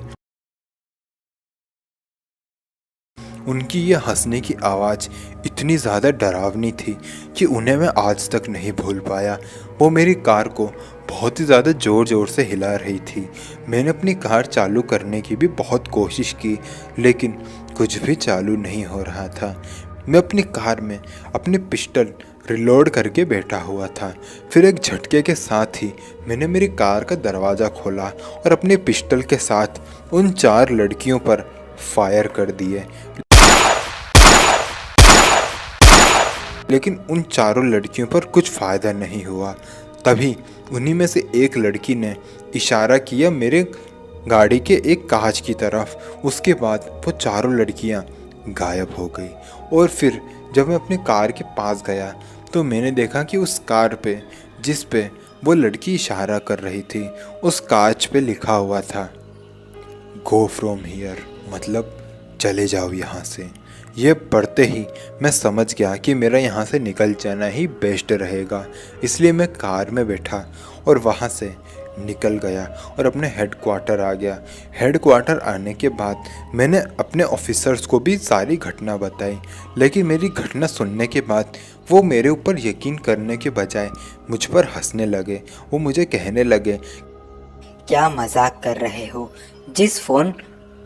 उनकी ये हंसने की आवाज़ इतनी ज़्यादा डरावनी थी कि उन्हें मैं आज तक नहीं भूल पाया। वो मेरी कार को बहुत ही ज़्यादा ज़ोर ज़ोर से हिला रही थी। मैंने अपनी कार चालू करने की भी बहुत कोशिश की, लेकिन कुछ भी चालू नहीं हो रहा था। मैं अपनी कार में अपनी पिस्टल रिलोड करके बैठा हुआ था। फिर एक झटके के साथ ही मैंने मेरी कार का दरवाज़ा खोला और अपने पिस्टल के साथ उन 4 लड़कियों पर फायर कर दिए। लेकिन उन चारों लड़कियों पर कुछ फ़ायदा नहीं हुआ। तभी उन्हीं में से एक लड़की ने इशारा किया मेरे गाड़ी के एक कांच की तरफ। उसके बाद वो चारों लड़कियां गायब हो गई। और फिर जब मैं अपनी कार के पास गया तो मैंने देखा कि उस कार पे जिस पे वो लड़की इशारा कर रही थी, उस कांच पे लिखा हुआ था, गो फ्रॉम हियर, मतलब चले जाओ यहाँ से। ये पढ़ते ही मैं समझ गया कि मेरा यहाँ से निकल जाना ही बेस्ट रहेगा। इसलिए मैं कार में बैठा और वहाँ से निकल गया और अपने हेडक्वार्टर आ गया। हेडक्वार्टर आने के बाद मैंने अपने ऑफिसर्स को भी सारी घटना बताई, लेकिन मेरी घटना सुनने के बाद वो मेरे ऊपर यकीन करने के बजाय मुझ पर हंसने लगे। वो मुझे कहने लगे, क्या मजाक कर रहे हो? जिस फ़ोन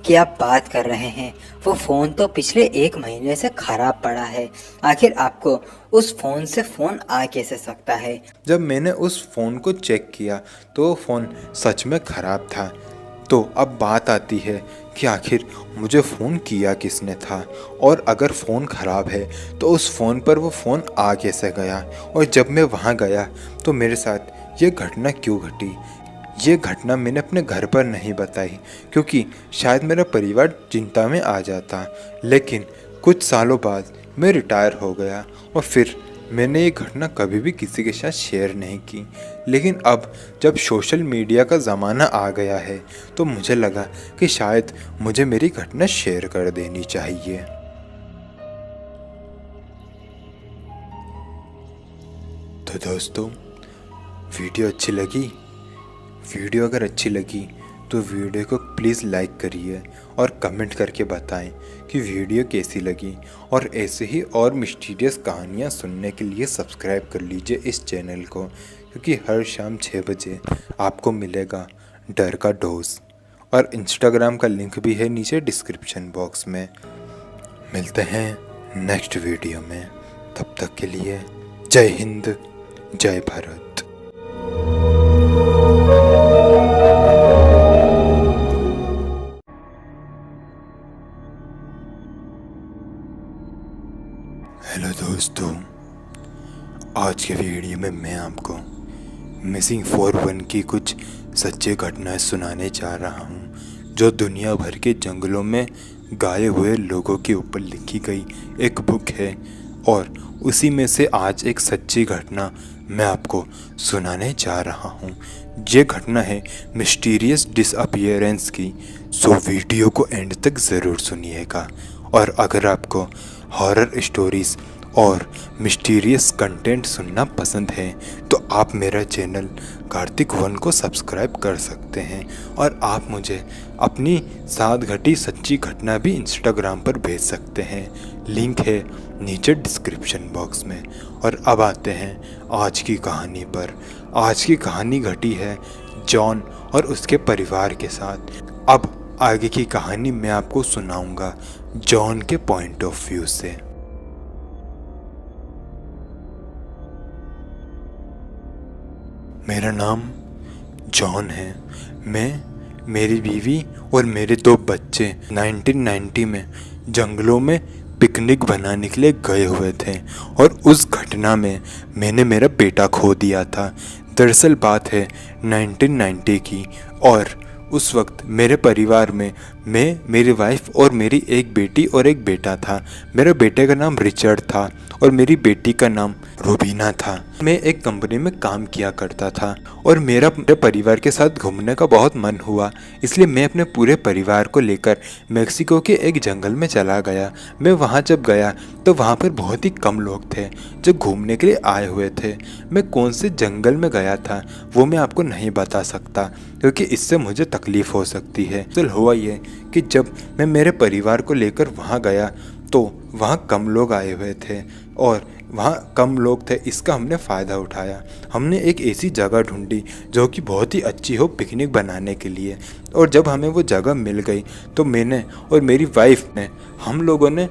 की आप बात कर रहे हैं वो फ़ोन तो पिछले 1 महीने से ख़राब पड़ा है। आखिर आपको उस फ़ोन से फ़ोन आ कैसे सकता है? जब मैंने उस फ़ोन को चेक किया तो वो फ़ोन सच में ख़राब था। तो अब बात आती है कि आखिर मुझे फ़ोन किया किसने था, और अगर फ़ोन ख़राब है तो उस फ़ोन पर वो फ़ोन आ कैसे गया, और जब मैं वहाँ गया तो मेरे साथ ये घटना क्यों घटी। ये घटना मैंने अपने घर पर नहीं बताई क्योंकि शायद मेरा परिवार चिंता में आ जाता। लेकिन कुछ सालों बाद मैं रिटायर हो गया और फिर मैंने ये घटना कभी भी किसी के साथ शेयर नहीं की। लेकिन अब जब सोशल मीडिया का ज़माना आ गया है तो मुझे लगा कि शायद मुझे मेरी घटना शेयर कर देनी चाहिए। तो दोस्तों, वीडियो अच्छी लगी? वीडियो अगर अच्छी लगी तो वीडियो को प्लीज़ लाइक करिए और कमेंट करके बताएं कि वीडियो कैसी लगी। और ऐसे ही और मिस्टीरियस कहानियाँ सुनने के लिए सब्सक्राइब कर लीजिए इस चैनल को, क्योंकि हर शाम 6 बजे आपको मिलेगा डर का डोज। और इंस्टाग्राम का लिंक भी है नीचे डिस्क्रिप्शन बॉक्स में। मिलते हैं नेक्स्ट वीडियो में, तब तक के लिए जय हिंद, जय भारत। हेलो दोस्तों, आज के वीडियो में मैं आपको मिसिंग 41 की कुछ सच्ची घटनाएं सुनाने जा रहा हूं, जो दुनिया भर के जंगलों में गायब हुए लोगों के ऊपर लिखी गई एक बुक है। और उसी में से आज एक सच्ची घटना मैं आपको सुनाने जा रहा हूं। ये घटना है मिस्टीरियस डिसअपीयरेंस की, सो वीडियो को एंड तक ज़रूर सुनिएगा। और अगर आपको हॉरर स्टोरीज़ और मिस्टीरियस कंटेंट सुनना पसंद है तो आप मेरा चैनल कार्तिक वन को सब्सक्राइब कर सकते हैं। और आप मुझे अपनी साथ घटी सच्ची घटना भी इंस्टाग्राम पर भेज सकते हैं, लिंक है नीचे डिस्क्रिप्शन बॉक्स में। और अब आते हैं आज की कहानी पर। आज की कहानी घटी है जॉन और उसके परिवार के साथ। अब आगे की कहानी मैं आपको सुनाऊंगा जॉन के पॉइंट ऑफ व्यू से। मेरा नाम जॉन है। मैं, मेरी बीवी और मेरे 2 बच्चे 1990 में जंगलों में पिकनिक बनाने के लिए गए हुए थे और उस घटना में मैंने मेरा बेटा खो दिया था। दरअसल बात है 1990 की और उस वक्त मेरे परिवार में मैं, मेरी वाइफ और मेरी एक बेटी और एक बेटा था। मेरे बेटे का नाम रिचर्ड था और मेरी बेटी का नाम रूबीना था। मैं एक कंपनी में काम किया करता था और मेरा अपने परिवार के साथ घूमने का बहुत मन हुआ, इसलिए मैं अपने पूरे परिवार को लेकर मेक्सिको के एक जंगल में चला गया। मैं वहाँ जब गया तो वहाँ पर बहुत ही कम लोग थे जो घूमने के लिए आए हुए थे। मैं कौन से जंगल में गया था वो मैं आपको नहीं बता सकता, क्योंकि इससे मुझे तकलीफ़ हो सकती है। तो हुआ ये कि जब मैं मेरे परिवार को लेकर वहाँ गया तो वहाँ कम लोग आए हुए थे और वहाँ कम लोग थे, इसका हमने फ़ायदा उठाया। हमने एक ऐसी जगह ढूंढी जो कि बहुत ही अच्छी हो पिकनिक बनाने के लिए। और जब हमें वो जगह मिल गई तो मैंने और मेरी वाइफ ने, हम लोगों ने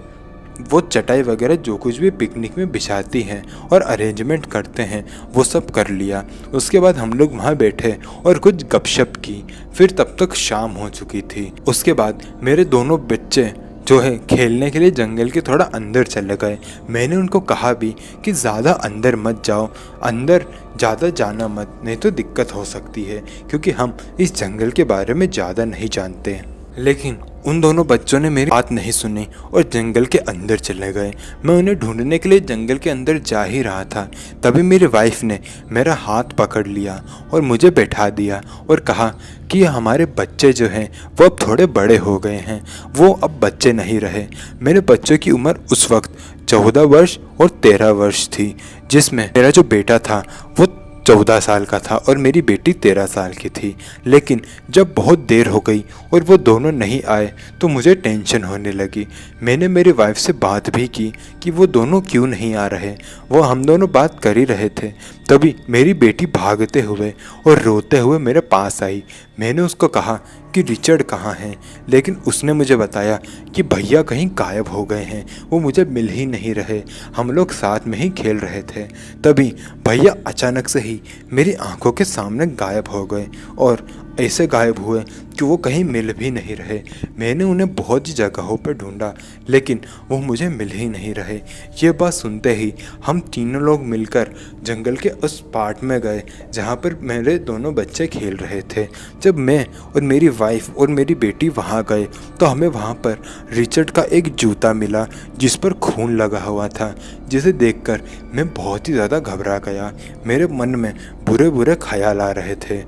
वो चटाई वगैरह जो कुछ भी पिकनिक में बिछाती हैं और अरेंजमेंट करते हैं वो सब कर लिया। उसके बाद हम लोग वहाँ बैठे और कुछ गपशप की। फिर तब तक शाम हो चुकी थी। उसके बाद मेरे दोनों बच्चे जो है खेलने के लिए जंगल के थोड़ा अंदर चले गए। मैंने उनको कहा भी कि ज़्यादा अंदर मत जाओ, अंदर ज़्यादा जाना मत, नहीं तो दिक्कत हो सकती है, क्योंकि हम इस जंगल के बारे में ज़्यादा नहीं जानते। लेकिन उन दोनों बच्चों ने मेरी बात नहीं सुनी और जंगल के अंदर चले गए। मैं उन्हें ढूंढने के लिए जंगल के अंदर जा ही रहा था, तभी मेरी वाइफ ने मेरा हाथ पकड़ लिया और मुझे बैठा दिया और कहा कि हमारे बच्चे जो हैं वो अब थोड़े बड़े हो गए हैं, वो अब बच्चे नहीं रहे। मेरे बच्चों की उम्र उस वक्त 14 वर्ष और 13 वर्ष थी, जिसमें मेरा जो बेटा था वो 14 साल का था और मेरी बेटी 13 साल की थी। लेकिन जब बहुत देर हो गई और वो दोनों नहीं आए तो मुझे टेंशन होने लगी। मैंने मेरी वाइफ से बात भी की कि वो दोनों क्यों नहीं आ रहे। वो हम दोनों बात कर ही रहे थे, तभी मेरी बेटी भागते हुए और रोते हुए मेरे पास आई। मैंने उसको कहा कि रिचर्ड कहाँ हैं, लेकिन उसने मुझे बताया कि भैया कहीं गायब हो गए हैं, वो मुझे मिल ही नहीं रहे, हम लोग साथ में ही खेल रहे थे। तभी भैया अचानक से ही मेरी आंखों के सामने गायब हो गए और ऐसे गायब हुए कि वो कहीं मिल भी नहीं रहे। मैंने उन्हें बहुत सी जगहों पर ढूंढा लेकिन वो मुझे मिल ही नहीं रहे। ये बात सुनते ही हम तीनों लोग मिलकर जंगल के उस पार्ट में गए जहाँ पर मेरे दोनों बच्चे खेल रहे थे। जब मैं और मेरी वाइफ और मेरी बेटी वहाँ गए तो हमें वहाँ पर रिचर्ड का एक जूता मिला जिस पर खून लगा हुआ था, जिसे देखकर मैं बहुत ही ज़्यादा घबरा गया। मेरे मन में बुरे बुरे ख्याल आ रहे थे।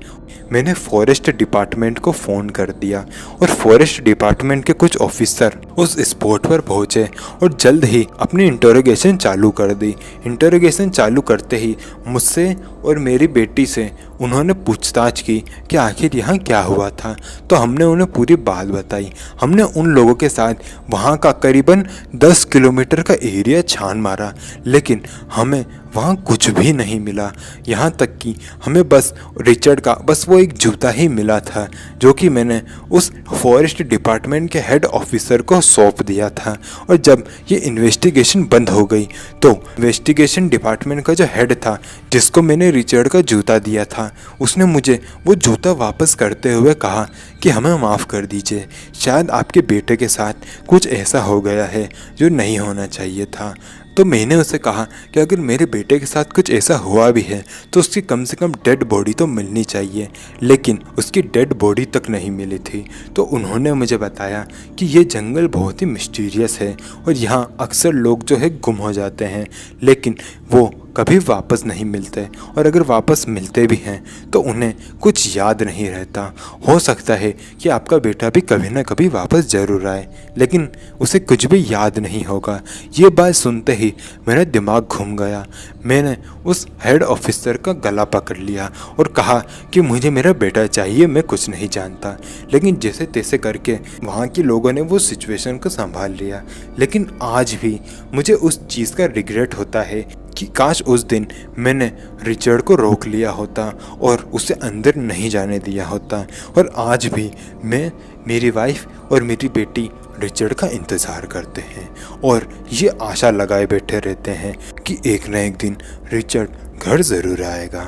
मैंने फॉरेस्ट डिपार्टमेंट को फ़ोन कर दिया और फॉरेस्ट डिपार्टमेंट के कुछ ऑफिसर उस स्पॉट पर पहुंचे और जल्द ही अपनी इंटरोगेशन चालू कर दी। इंटरोगेशन चालू करते ही मुझसे और मेरी बेटी से उन्होंने पूछताछ की कि आखिर यहाँ क्या हुआ था। तो हमने उन्हें पूरी बात बताई। हमने उन लोगों के साथ वहाँ का करीबन 10 किलोमीटर का एरिया छान मारा, लेकिन हमें वहाँ कुछ भी नहीं मिला। यहाँ तक कि हमें बस रिचर्ड का बस वो एक जूता ही मिला था, जो कि मैंने उस फॉरेस्ट डिपार्टमेंट के हेड ऑफिसर को सौंप दिया था। और जब ये इन्वेस्टिगेशन बंद हो गई तो इन्वेस्टिगेशन डिपार्टमेंट का जो हेड था, जिसको मैंने रिचर्ड का जूता दिया था, उसने मुझे वो जूता वापस करते हुए कहा कि हमें माफ़ कर दीजिए, शायद आपके बेटे के साथ कुछ ऐसा हो गया है जो नहीं होना चाहिए था। तो मैंने उसे कहा कि अगर मेरे बेटे के साथ कुछ ऐसा हुआ भी है तो उसकी कम से कम डेड बॉडी तो मिलनी चाहिए, लेकिन उसकी डेड बॉडी तक नहीं मिली थी। तो उन्होंने मुझे बताया कि ये जंगल बहुत ही मिस्टीरियस है और यहाँ अक्सर लोग जो है गुम हो जाते हैं, लेकिन वो कभी वापस नहीं मिलते, और अगर वापस मिलते भी हैं तो उन्हें कुछ याद नहीं रहता। हो सकता है कि आपका बेटा भी कभी ना कभी वापस ज़रूर आए, लेकिन उसे कुछ भी याद नहीं होगा। ये बात सुनते ही मेरा दिमाग घूम गया। मैंने उस हेड ऑफिसर का गला पकड़ लिया और कहा कि मुझे मेरा बेटा चाहिए, मैं कुछ नहीं जानता। लेकिन जैसे तैसे करके वहाँ के लोगों ने वो सिचुएशन को संभाल लिया। लेकिन आज भी मुझे उस चीज़ का रिग्रेट होता है कि काश उस दिन मैंने रिचर्ड को रोक लिया होता और उसे अंदर नहीं जाने दिया होता। और आज भी मैं, मेरी वाइफ और मेरी बेटी रिचर्ड का इंतज़ार करते हैं और ये आशा लगाए बैठे रहते हैं कि एक न एक दिन रिचर्ड घर ज़रूर आएगा।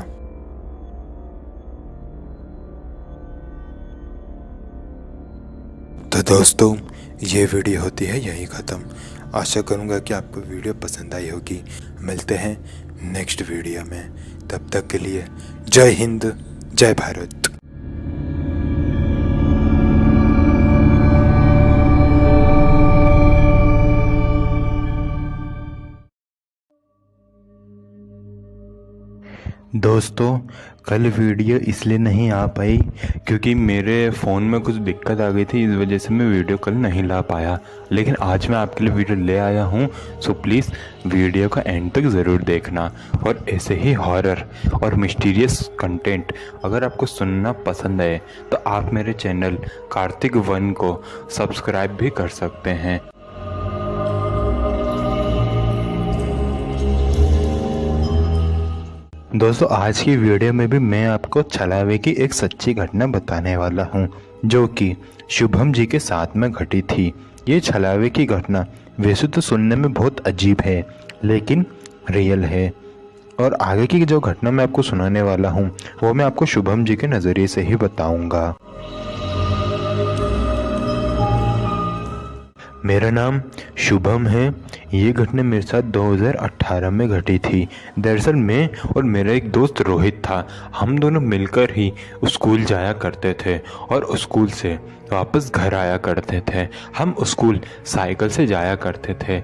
तो दोस्तों, ये वीडियो होती है यहीं ख़त्म। आशा करूँगा कि आपको वीडियो पसंद आई होगी। मिलते हैं नेक्स्ट वीडियो में, तब तक के लिए जय हिंद, जय भारत। दोस्तों, कल वीडियो इसलिए नहीं आ पाई क्योंकि मेरे फ़ोन में कुछ दिक्कत आ गई थी, इस वजह से मैं वीडियो कल नहीं ला पाया। लेकिन आज मैं आपके लिए वीडियो ले आया हूँ, सो प्लीज़ वीडियो का एंड तक ज़रूर देखना। और ऐसे ही हॉरर और मिस्टीरियस कंटेंट अगर आपको सुनना पसंद है तो आप मेरे चैनल कार्तिक वन को सब्सक्राइब भी कर सकते हैं। दोस्तों, आज की वीडियो में भी मैं आपको छलावे की एक सच्ची घटना बताने वाला हूं, जो कि शुभम जी के साथ में घटी थी। ये छलावे की घटना वैसे तो सुनने में बहुत अजीब है, लेकिन रियल है। और आगे की जो घटना मैं आपको सुनाने वाला हूं, वो मैं आपको शुभम जी के नज़रिए से ही बताऊंगा। मेरा नाम शुभम है। ये घटना मेरे साथ 2018 में घटी थी। दरअसल मैं और मेरा एक दोस्त रोहित था, हम दोनों मिलकर ही स्कूल जाया करते थे और स्कूल से वापस घर आया करते थे। हम स्कूल साइकिल से जाया करते थे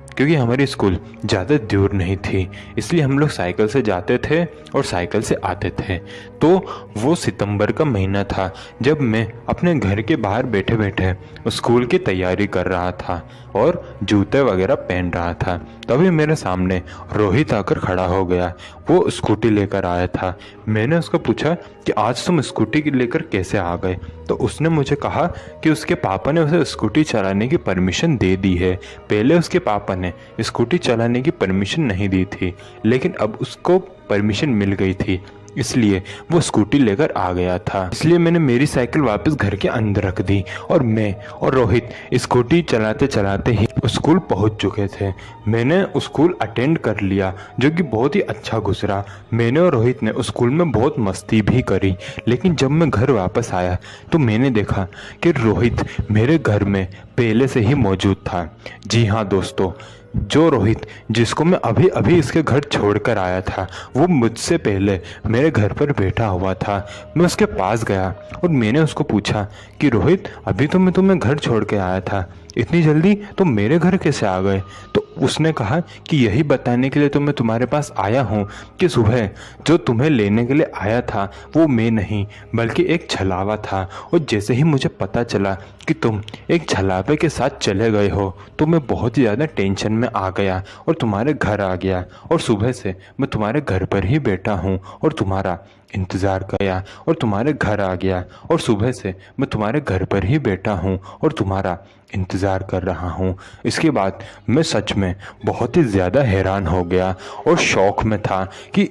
क्योंकि हमारी स्कूल ज़्यादा दूर नहीं थी, इसलिए हम लोग साइकिल से जाते थे और साइकिल से आते थे। तो वो सितंबर का महीना था जब मैं अपने घर के बाहर बैठे बैठे स्कूल की तैयारी कर रहा था और जूते वगैरह पहन रहा था। तभी मेरे सामने रोहित आकर खड़ा हो गया। वो स्कूटी लेकर आया था। मैंने उसको पूछा कि आज तुम स्कूटी लेकर कैसे आ गए? तो उसने मुझे कहा कि उसके पापा ने उसे स्कूटी चलाने की परमिशन दे दी है। पहले उसके पापा ने स्कूटी चलाने की परमिशन नहीं दी थी, लेकिन अब उसको परमिशन मिल गई थी, इसलिए वो स्कूटी लेकर आ गया था। इसलिए मैंने मेरी साइकिल वापस घर के अंदर रख दी और मैं और रोहित स्कूटी चलाते चलाते ही स्कूल पहुंच चुके थे। मैंने स्कूल अटेंड कर लिया, जो कि बहुत ही अच्छा गुजरा। मैंने और रोहित ने स्कूल में बहुत मस्ती भी करी। लेकिन जब मैं घर वापस आया तो मैंने देखा कि रोहित मेरे घर में पहले से ही मौजूद था। जी हाँ दोस्तों, जो रोहित जिसको मैं अभी अभी इसके घर छोड़कर आया था, वो मुझसे पहले मेरे घर पर बैठा हुआ था। मैं उसके पास गया और मैंने उसको पूछा कि रोहित, अभी तो मैं तुम्हें घर छोड़ के आया था, इतनी जल्दी तुम मेरे घर कैसे आ गए? तो उसने कहा कि यही बताने के लिए तो मैं तुम्हारे पास आया हूँ कि सुबह जो तुम्हें लेने के लिए आया था वो मैं नहीं बल्कि एक छलावा था। और जैसे ही मुझे पता चला कि तुम एक छलावे के साथ चले गए हो तो मैं बहुत ही ज़्यादा टेंशन में आ गया और तुम्हारे घर आ गया। और सुबह से मैं तुम्हारे घर पर ही बैठा हूँ और तुम्हारा इंतज़ार किया और तुम्हारे घर आ गया। और सुबह से मैं तुम्हारे घर पर ही बैठा हूँ और तुम्हारा इंतज़ार कर रहा हूँ। इसके बाद मैं सच में बहुत ही ज़्यादा हैरान हो गया और शौक में था कि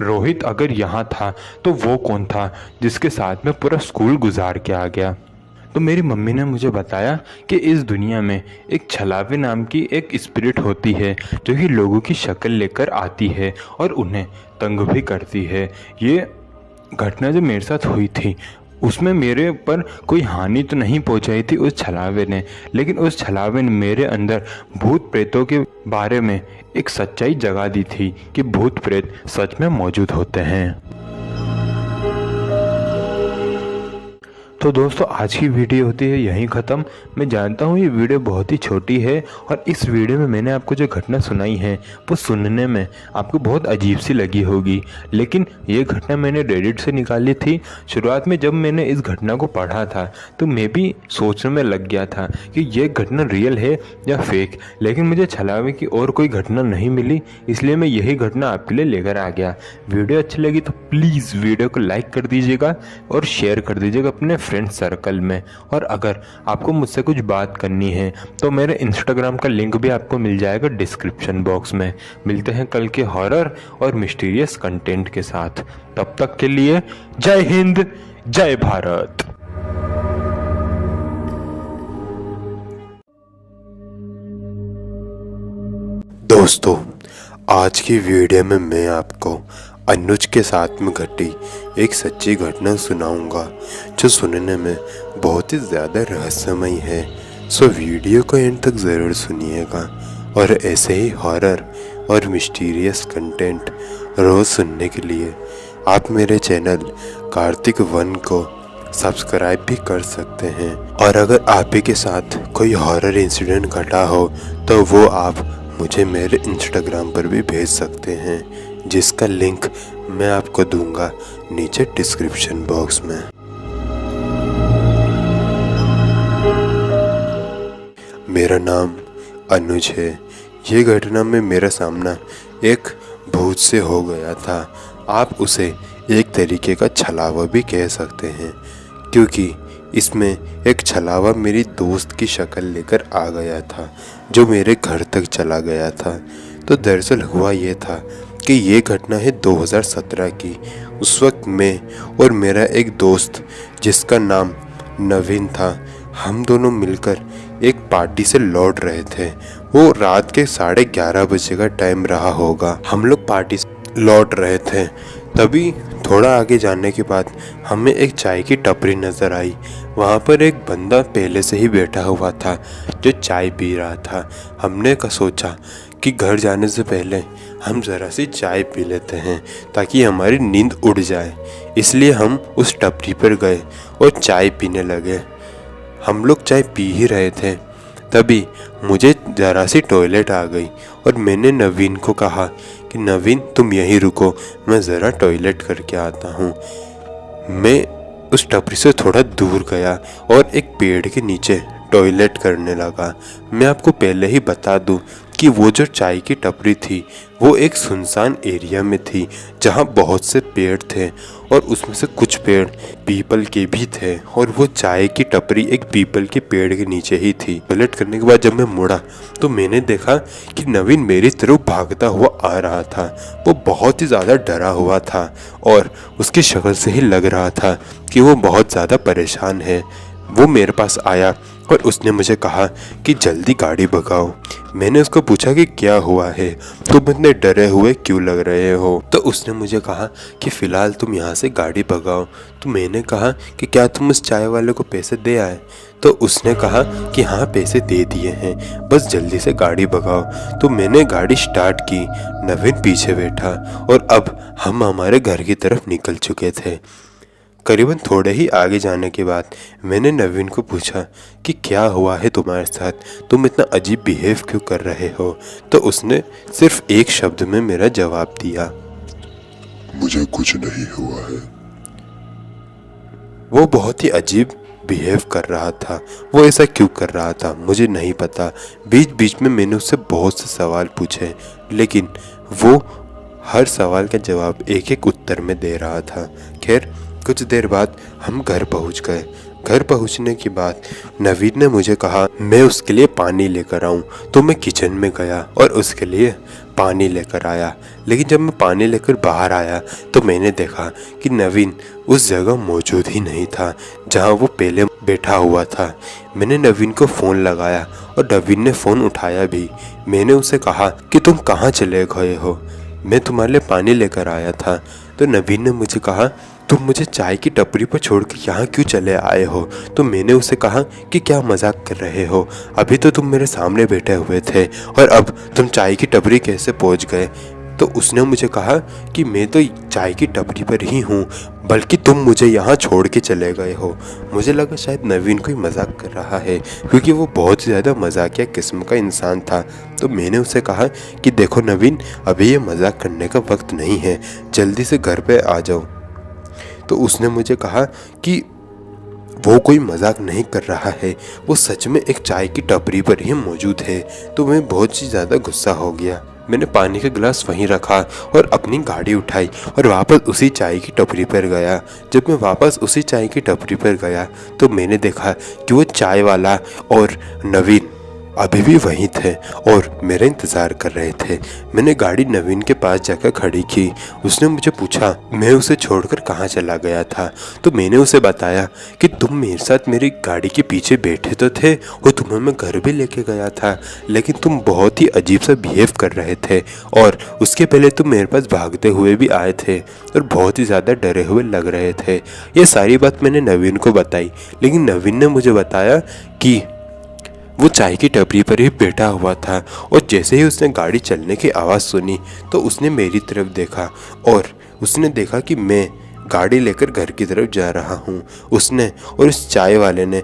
रोहित अगर यहाँ था तो वो कौन था जिसके साथ में पूरा स्कूल गुजार के आ गया। तो मेरी मम्मी ने मुझे बताया कि इस दुनिया में एक छलावे नाम की एक स्पिरिट होती है जो कि लोगों की शक्ल लेकर आती है और उन्हें तंग भी करती है। ये घटना जो मेरे साथ हुई थी उसमें मेरे पर कोई हानि तो नहीं पहुंचाई थी उस छलावे ने, लेकिन उस छलावे ने मेरे अंदर भूत प्रेतों के बारे में एक सच्चाई जगा दी थी कि भूत प्रेत सच में मौजूद होते हैं। तो दोस्तों आज की वीडियो होती है यहीं ख़त्म। मैं जानता हूँ ये वीडियो बहुत ही छोटी है और इस वीडियो में मैंने आपको जो घटना सुनाई है वो सुनने में आपको बहुत अजीब सी लगी होगी, लेकिन ये घटना मैंने रेडिट से निकाली थी। शुरुआत में जब मैंने इस घटना को पढ़ा था तो मैं भी सोचने में लग गया था कि ये घटना रियल है या फेक, लेकिन मुझे छलावे की और कोई घटना नहीं मिली, इसलिए मैं यही घटना आपके लिए लेकर आ गया। वीडियो अच्छी लगी तो प्लीज़ वीडियो को लाइक कर दीजिएगा और शेयर कर दीजिएगा अपने फ्रेंड सर्कल में। और अगर आपको मुझसे कुछ बात करनी है तो मेरे इंस्टाग्राम का लिंक भी आपको मिल जाएगा डिस्क्रिप्शन बॉक्स में। मिलते हैं कल के हॉरर और मिस्टीरियस कंटेंट के साथ। तब तक के लिए जय हिंद, जय भारत। दोस्तों आज की वीडियो में मैं आपको अनुज के साथ में घटी एक सच्ची घटना सुनाऊंगा जो सुनने में बहुत ही ज़्यादा रहस्यमय है। सो वीडियो को एंड तक ज़रूर सुनिएगा और ऐसे ही हॉरर और मिस्टीरियस कंटेंट रोज़ सुनने के लिए आप मेरे चैनल कार्तिक वन को सब्सक्राइब भी कर सकते हैं। और अगर आप ही के साथ कोई हॉरर इंसिडेंट घटा हो तो वो आप मुझे मेरे इंस्टाग्राम पर भी भेज सकते हैं, जिसका लिंक मैं आपको दूंगा नीचे डिस्क्रिप्शन बॉक्स में। मेरा नाम अनुज है। ये घटना में मेरा सामना एक भूत से हो गया था। आप उसे एक तरीके का छलावा भी कह सकते हैं, क्योंकि इसमें एक छलावा मेरी दोस्त की शक्ल लेकर आ गया था जो मेरे घर तक चला गया था। तो दरअसल हुआ ये था कि ये घटना है 2017 की। उस वक्त मैं और मेरा एक दोस्त जिसका नाम नवीन था, हम दोनों मिलकर एक पार्टी से लौट रहे थे। वो रात के 11:30 बजे का टाइम रहा होगा। हम लोग पार्टी से लौट रहे थे, तभी थोड़ा आगे जाने के बाद हमें एक चाय की टपरी नज़र आई। वहाँ पर एक बंदा पहले से ही बैठा हुआ था जो चाय पी रहा था। हमने सोचा कि घर जाने से पहले हम ज़रा सी चाय पी लेते हैं ताकि हमारी नींद उड़ जाए, इसलिए हम उस टपरी पर गए और चाय पीने लगे। हम लोग चाय पी ही रहे थे, तभी मुझे ज़रा सी टॉयलेट आ गई और मैंने नवीन को कहा कि नवीन तुम यहीं रुको, मैं ज़रा टॉयलेट करके आता हूँ। मैं उस टपरी से थोड़ा दूर गया और एक पेड़ के नीचे टॉयलेट करने लगा। मैं आपको पहले ही बता दूं कि वो जो चाय की टपरी थी वो एक सुनसान एरिया में थी जहाँ बहुत से पेड़ थे और उसमें से कुछ पेड़ पीपल के भी थे और वो चाय की टपरी एक पीपल के पेड़ के नीचे ही थी। टॉयलेट करने के बाद जब मैं मुड़ा तो मैंने देखा कि नवीन मेरी तरफ भागता हुआ आ रहा था। वो बहुत ही ज़्यादा डरा हुआ था और उसकी शक्ल से ही लग रहा था कि वो बहुत ज़्यादा परेशान है। वो मेरे पास आया और उसने मुझे कहा कि जल्दी गाड़ी भगाओ। मैंने उसको पूछा कि क्या हुआ है, तुम इतने डरे हुए क्यों लग रहे हो? तो उसने मुझे कहा कि फ़िलहाल तुम यहाँ से गाड़ी भगाओ। तो मैंने कहा कि क्या तुम उस चाय वाले को पैसे दे आए? तो उसने कहा कि हाँ पैसे दे दिए हैं, बस जल्दी से गाड़ी भगाओ। तो मैंने गाड़ी स्टार्ट की, नवीन पीछे बैठा और अब हम हमारे घर की तरफ निकल चुके थे। करीबन थोड़े ही आगे जाने के बाद मैंने नवीन को पूछा कि क्या हुआ है तुम्हारे साथ, तुम इतना अजीब बिहेव क्यों कर रहे हो? तो उसने सिर्फ एक शब्द में मेरा जवाब दिया, मुझे कुछ नहीं हुआ है। वो बहुत ही अजीब बिहेव कर रहा था। वो ऐसा क्यों कर रहा था मुझे नहीं पता। बीच बीच में मैंने उससे बहुत से सवाल पूछे, लेकिन वो हर सवाल का जवाब एक एक उत्तर में दे रहा था। खैर कुछ देर बाद हम घर पहुंच गए। घर पहुंचने के बाद नवीन ने मुझे कहा मैं उसके लिए पानी लेकर आऊं। तो मैं किचन में गया और उसके लिए पानी लेकर आया। लेकिन जब मैं पानी लेकर बाहर आया तो मैंने देखा कि नवीन उस जगह मौजूद ही नहीं था जहां वो पहले बैठा हुआ था। मैंने नवीन को फ़ोन लगाया और नवीन ने फ़ोन उठाया भी। मैंने उसे कहा कि तुम कहाँ चले गए हो, मैं तुम्हारे लिए पानी लेकर आया था। तो नवीन ने मुझे कहा तुम मुझे चाय की टपरी पर छोड़ के यहाँ क्यों चले आए हो? तो मैंने उसे कहा कि क्या मजाक कर रहे हो, अभी तो तुम मेरे सामने बैठे हुए थे और अब तुम चाय की टपरी कैसे पहुँच गए? तो उसने मुझे कहा कि मैं तो चाय की टपरी पर ही हूँ, बल्कि तुम मुझे यहाँ छोड़ के चले गए हो। मुझे लगा शायद नवीन कोई मजाक कर रहा है, क्योंकि वो बहुत ज़्यादा मजाकिया किस्म का इंसान था। तो मैंने उसे कहा कि देखो नवीन, अभी ये मजाक करने का वक्त नहीं है, जल्दी से घर पे आ जाओ। तो उसने मुझे कहा कि वो कोई मजाक नहीं कर रहा है, वो सच में एक चाय की टपरी पर ही मौजूद है। तो मैं बहुत ही ज़्यादा गुस्सा हो गया। मैंने पानी का गिलास वहीं रखा और अपनी गाड़ी उठाई और वापस उसी चाय की टपरी पर गया। जब मैं वापस उसी चाय की टपरी पर गया तो मैंने देखा कि वो चाय वाला और नवीन अभी भी वहीं थे और मेरा इंतज़ार कर रहे थे। मैंने गाड़ी नवीन के पास जाकर खड़ी की। उसने मुझे पूछा मैं उसे छोड़कर कहाँ चला गया था। तो मैंने उसे बताया कि तुम मेरे साथ मेरी गाड़ी के पीछे बैठे तो थे और तुम्हें मैं घर भी लेके गया था, लेकिन तुम बहुत ही अजीब सा बिहेव कर रहे थे और उसके पहले तुम मेरे पास भागते हुए भी आए थे और बहुत ही ज़्यादा डरे हुए लग रहे थे। ये सारी बात मैंने नवीन को बताई, लेकिन नवीन ने मुझे बताया कि वो चाय की टपरी पर ही बैठा हुआ था और जैसे ही उसने गाड़ी चलने की आवाज़ सुनी तो उसने मेरी तरफ देखा और उसने देखा कि मैं गाड़ी लेकर घर की तरफ जा रहा हूँ। उसने और इस चाय वाले ने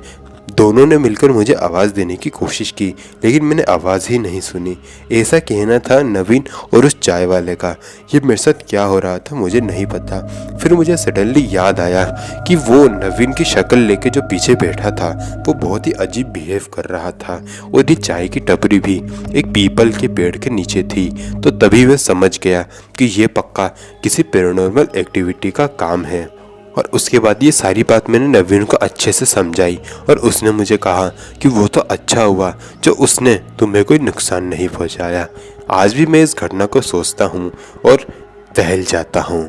दोनों ने मिलकर मुझे आवाज़ देने की कोशिश की, लेकिन मैंने आवाज़ ही नहीं सुनी। ऐसा कहना था नवीन और उस चाय वाले का। ये मेरे साथ क्या हो रहा था मुझे नहीं पता। फिर मुझे सडनली याद आया कि वो नवीन की शक्ल लेके जो पीछे बैठा था वो बहुत ही अजीब बिहेव कर रहा था और ये चाय की टपरी भी एक पीपल के पेड़ के नीचे थी। तो तभी वह समझ गया कि ये पक्का किसी पैरानॉर्मल एक्टिविटी का काम है। और उसके बाद ये सारी बात मैंने नवीन को अच्छे से समझाई और उसने मुझे कहा कि वो तो अच्छा हुआ जो उसने तुम्हें कोई नुकसान नहीं पहुंचाया। आज भी मैं इस घटना को सोचता हूँ और टहल जाता हूँ।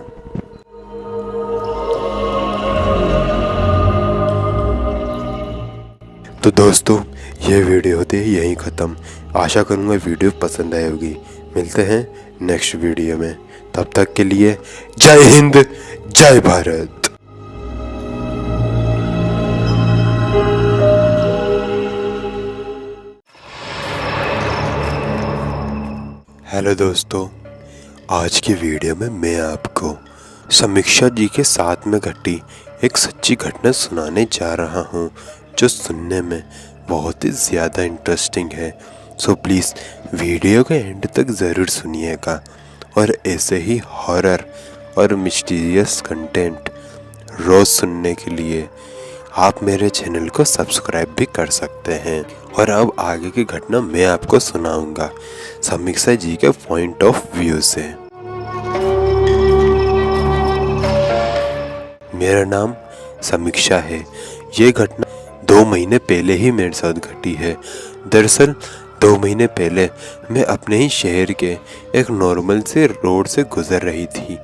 तो दोस्तों, ये वीडियो होती है यहीं ख़त्म। आशा करूँगा वीडियो पसंद आई होगी। मिलते हैं नेक्स्ट वीडियो में, तब तक के लिए जय हिंद, जय भारत। हेलो दोस्तों, आज की वीडियो में मैं आपको समीक्षा जी के साथ में घटी एक सच्ची घटना सुनाने जा रहा हूँ, जो सुनने में बहुत ही ज़्यादा इंटरेस्टिंग है। सो प्लीज़ वीडियो के एंड तक ज़रूर सुनिएगा और ऐसे ही हॉरर और मिस्टीरियस कंटेंट रोज़ सुनने के लिए आप मेरे चैनल को सब्सक्राइब भी कर सकते हैं। और अब आगे की घटना मैं आपको सुनाऊंगा समीक्षा जी के पॉइंट ऑफ व्यू से। मेरा नाम समीक्षा है। ये घटना 2 महीने पहले ही मेरे साथ घटी है। दरअसल 2 महीने पहले मैं अपने ही शहर के एक नॉर्मल से रोड से गुजर रही थी।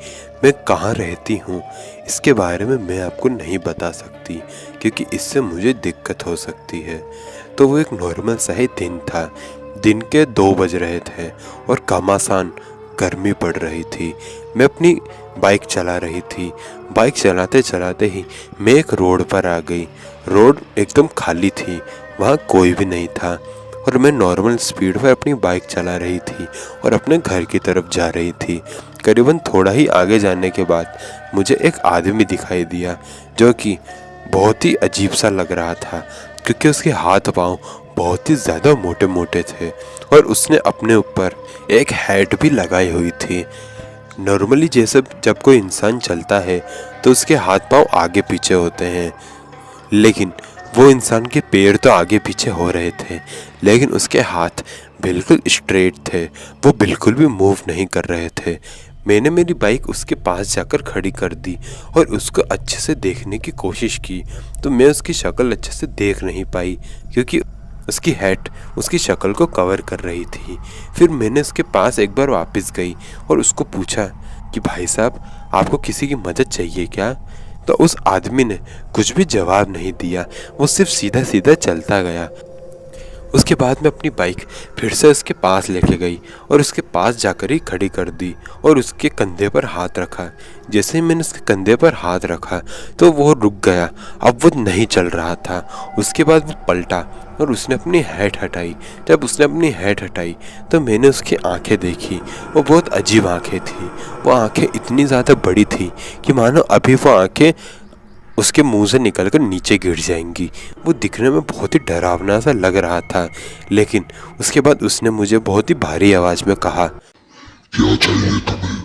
मैं कहाँ रहती हूँ इसके बारे में मैं आपको नहीं बता सकती, क्योंकि इससे मुझे दिक्कत हो सकती है। तो वो एक नॉर्मल सा ही दिन था। दिन के 2 बज रहे थे और घमासान गर्मी पड़ रही थी। मैं अपनी बाइक चला रही थी। बाइक चलाते चलाते ही मैं एक रोड पर आ गई। रोड एकदम खाली थी, वहाँ कोई भी नहीं था और मैं नॉर्मल स्पीड पर अपनी बाइक चला रही थी और अपने घर की तरफ जा रही थी। करीबन थोड़ा ही आगे जाने के बाद मुझे एक आदमी दिखाई दिया, जो कि बहुत ही अजीब सा लग रहा था, क्योंकि उसके हाथ पाँव बहुत ही ज़्यादा मोटे मोटे थे और उसने अपने ऊपर एक हैट भी लगाई हुई थी। नॉर्मली जैसे जब कोई इंसान चलता है तो उसके हाथ पाँव आगे पीछे होते हैं, लेकिन वो इंसान के पैर तो आगे पीछे हो रहे थे, लेकिन उसके हाथ बिल्कुल स्ट्रेट थे। वो बिल्कुल भी मूव नहीं कर रहे थे। मैंने मेरी बाइक उसके पास जाकर खड़ी कर दी और उसको अच्छे से देखने की कोशिश की, तो मैं उसकी शक्ल अच्छे से देख नहीं पाई, क्योंकि उसकी हैट उसकी शक्ल को कवर कर रही थी। फिर मैंने उसके पास एक बार वापस गई और उसको पूछा कि भाई साहब, आपको किसी की मदद चाहिए क्या? तो उस आदमी ने कुछ भी जवाब नहीं दिया, वो सिर्फ सीधा सीधा चलता गया। उसके बाद मैं अपनी बाइक फिर से उसके पास लेके गई और उसके पास जाकर ही खड़ी कर दी और उसके कंधे पर हाथ रखा। जैसे ही मैंने उसके कंधे पर हाथ रखा तो वो रुक गया, अब वो नहीं चल रहा था। उसके बाद वो पलटा और उसने अपनी हैट हटाई। जब उसने अपनी हैट हटाई तो मैंने उसकी आंखें देखी। वो बहुत अजीब आंखें थी। वो आंखें इतनी ज़्यादा बड़ी थी कि मानो अभी वो आंखें उसके मुंह से निकलकर नीचे गिर जाएंगी। वो दिखने में बहुत ही डरावना सा लग रहा था। लेकिन उसके बाद उसने मुझे बहुत ही भारी आवाज़ में कहा, क्या चाहिए तुम्हें?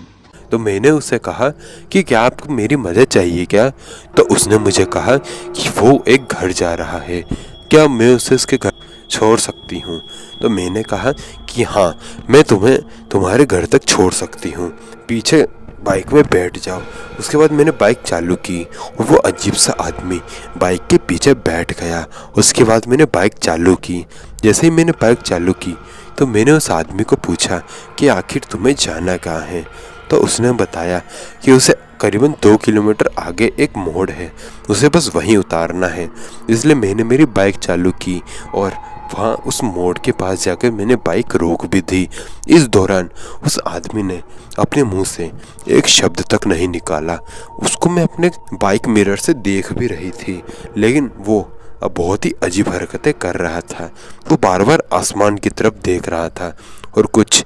तो मैंने उससे कहा कि क्या आपको मेरी मदद चाहिए क्या? तो उसने मुझे कहा कि वो एक घर जा रहा है, क्या मैं उसे उसके घर छोड़ सकती हूँ? तो मैंने कहा कि हाँ, मैं तुम्हें तुम्हारे घर तक छोड़ सकती हूँ, पीछे बाइक में बैठ जाओ। उसके बाद मैंने बाइक चालू की और वो अजीब सा आदमी बाइक के पीछे बैठ गया। उसके बाद मैंने बाइक चालू की। जैसे ही मैंने बाइक चालू की तो मैंने उस आदमी को पूछा कि आखिर तुम्हें जाना कहाँ है? तो उसने बताया कि उसे करीबन 2 किलोमीटर आगे एक मोड़ है, उसे बस वहीं उतारना है। इसलिए मैंने मेरी बाइक चालू की और वहाँ उस मोड़ के पास जाकर मैंने बाइक रोक भी दी। इस दौरान उस आदमी ने अपने मुंह से एक शब्द तक नहीं निकाला। उसको मैं अपने बाइक मिरर से देख भी रही थी, लेकिन वो अब बहुत ही अजीब हरकतें कर रहा था। वो बार बार आसमान की तरफ देख रहा था और कुछ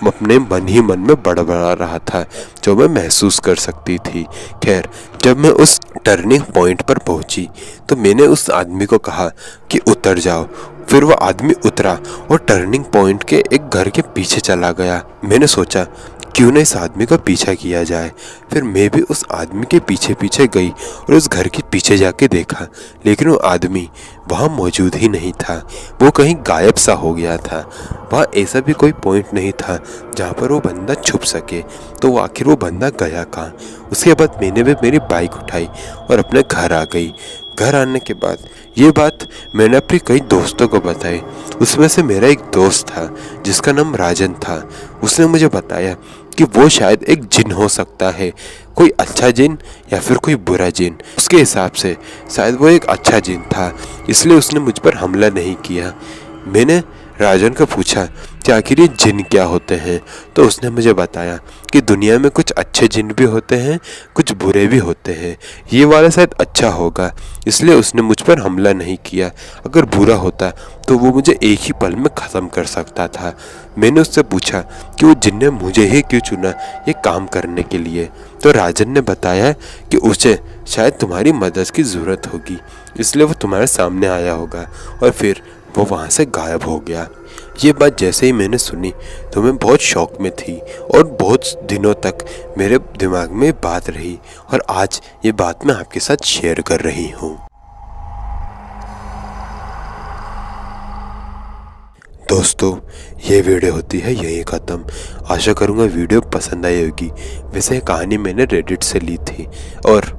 अपने मन ही मन में बड़बड़ा रहा था, जो मैं महसूस कर सकती थी। खैर, जब मैं उस टर्निंग पॉइंट पर पहुंची तो मैंने उस आदमी को कहा कि उतर जाओ। फिर वो आदमी उतरा और टर्निंग पॉइंट के एक घर के पीछे चला गया। मैंने सोचा क्यों न इस आदमी का पीछा किया जाए। फिर मैं भी उस आदमी के पीछे पीछे गई और उस घर के पीछे जाके देखा, लेकिन वो आदमी वहाँ मौजूद ही नहीं था। वो कहीं गायब सा हो गया था। वहाँ ऐसा भी कोई पॉइंट नहीं था जहाँ पर वो बंदा छुप सके। तो आखिर वो बंदा गया कहाँ? उसके बाद मैंने भी मेरी बाइक उठाई और अपने घर आ गई। घर आने के बाद ये बात मैंने अपने कई दोस्तों को बताई। उसमें से मेरा एक दोस्त था जिसका नाम राजन था। उसने मुझे बताया कि वो शायद एक जिन हो सकता है, कोई अच्छा जिन या फिर कोई बुरा जिन। उसके हिसाब से शायद वो एक अच्छा जिन था, इसलिए उसने मुझ पर हमला नहीं किया। मैंने राजन को पूछा कि आखिर ये जिन क्या होते हैं? तो उसने मुझे बताया कि दुनिया में कुछ अच्छे जिन भी होते हैं, कुछ बुरे भी होते हैं। ये वाला शायद अच्छा होगा, इसलिए उसने मुझ पर हमला नहीं किया। अगर बुरा होता तो वो मुझे एक ही पल में ख़त्म कर सकता था। मैंने उससे पूछा कि वो जिन ने मुझे ही क्यों चुना ये काम करने के लिए। तो राजन ने बताया कि उसे शायद तुम्हारी मदद की ज़रूरत होगी, इसलिए वो तुम्हारे सामने आया होगा और फिर वो वहाँ से गायब हो गया। ये बात जैसे ही मैंने सुनी तो मैं बहुत शौक में थी और बहुत दिनों तक मेरे दिमाग में बात रही और आज ये बात मैं आपके साथ शेयर कर रही हूँ। दोस्तों, ये वीडियो होती है यही ख़त्म। आशा करूँगा वीडियो पसंद आई होगी। वैसे ये कहानी मैंने रेडिट से ली थी और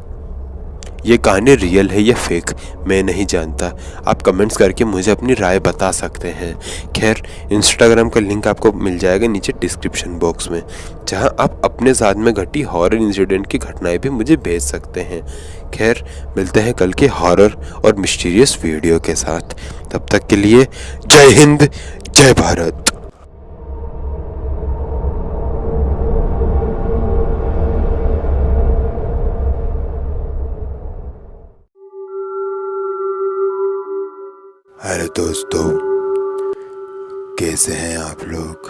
ये कहानी रियल है या फेक मैं नहीं जानता। आप कमेंट्स करके मुझे अपनी राय बता सकते हैं। खैर, इंस्टाग्राम का लिंक आपको मिल जाएगा नीचे डिस्क्रिप्शन बॉक्स में, जहां आप अपने साथ में घटी हॉरर इंसिडेंट की घटनाएं भी मुझे भेज सकते हैं। खैर, मिलते हैं कल के हॉरर और मिस्टीरियस वीडियो के साथ। तब तक के लिए जय हिंद, जय भारत। हेलो दोस्तों, कैसे हैं आप लोग?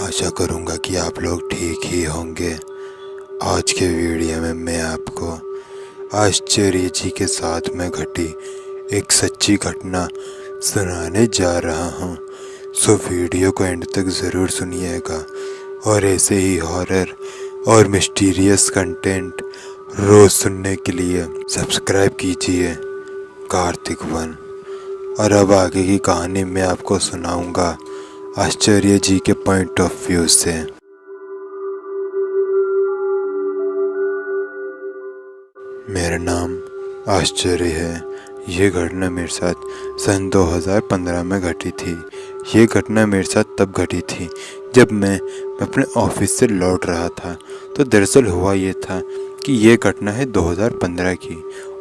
आशा करूंगा कि आप लोग ठीक ही होंगे। आज के वीडियो में मैं आपको आश्चर्य जी के साथ में घटी एक सच्ची घटना सुनाने जा रहा हूं। सो वीडियो को एंड तक ज़रूर सुनिएगा और ऐसे ही हॉरर और मिस्टीरियस कंटेंट रोज़ सुनने के लिए सब्सक्राइब कीजिए कार्तिक वन। और अब आगे की कहानी मैं आपको सुनाऊंगा आश्चर्य जी के पॉइंट ऑफ व्यू से। मेरा नाम आश्चर्य है। ये घटना मेरे साथ सन 2015 में घटी थी। ये घटना मेरे साथ तब घटी थी जब मैं अपने ऑफिस से लौट रहा था। तो दरअसल हुआ ये था कि ये घटना है 2015 की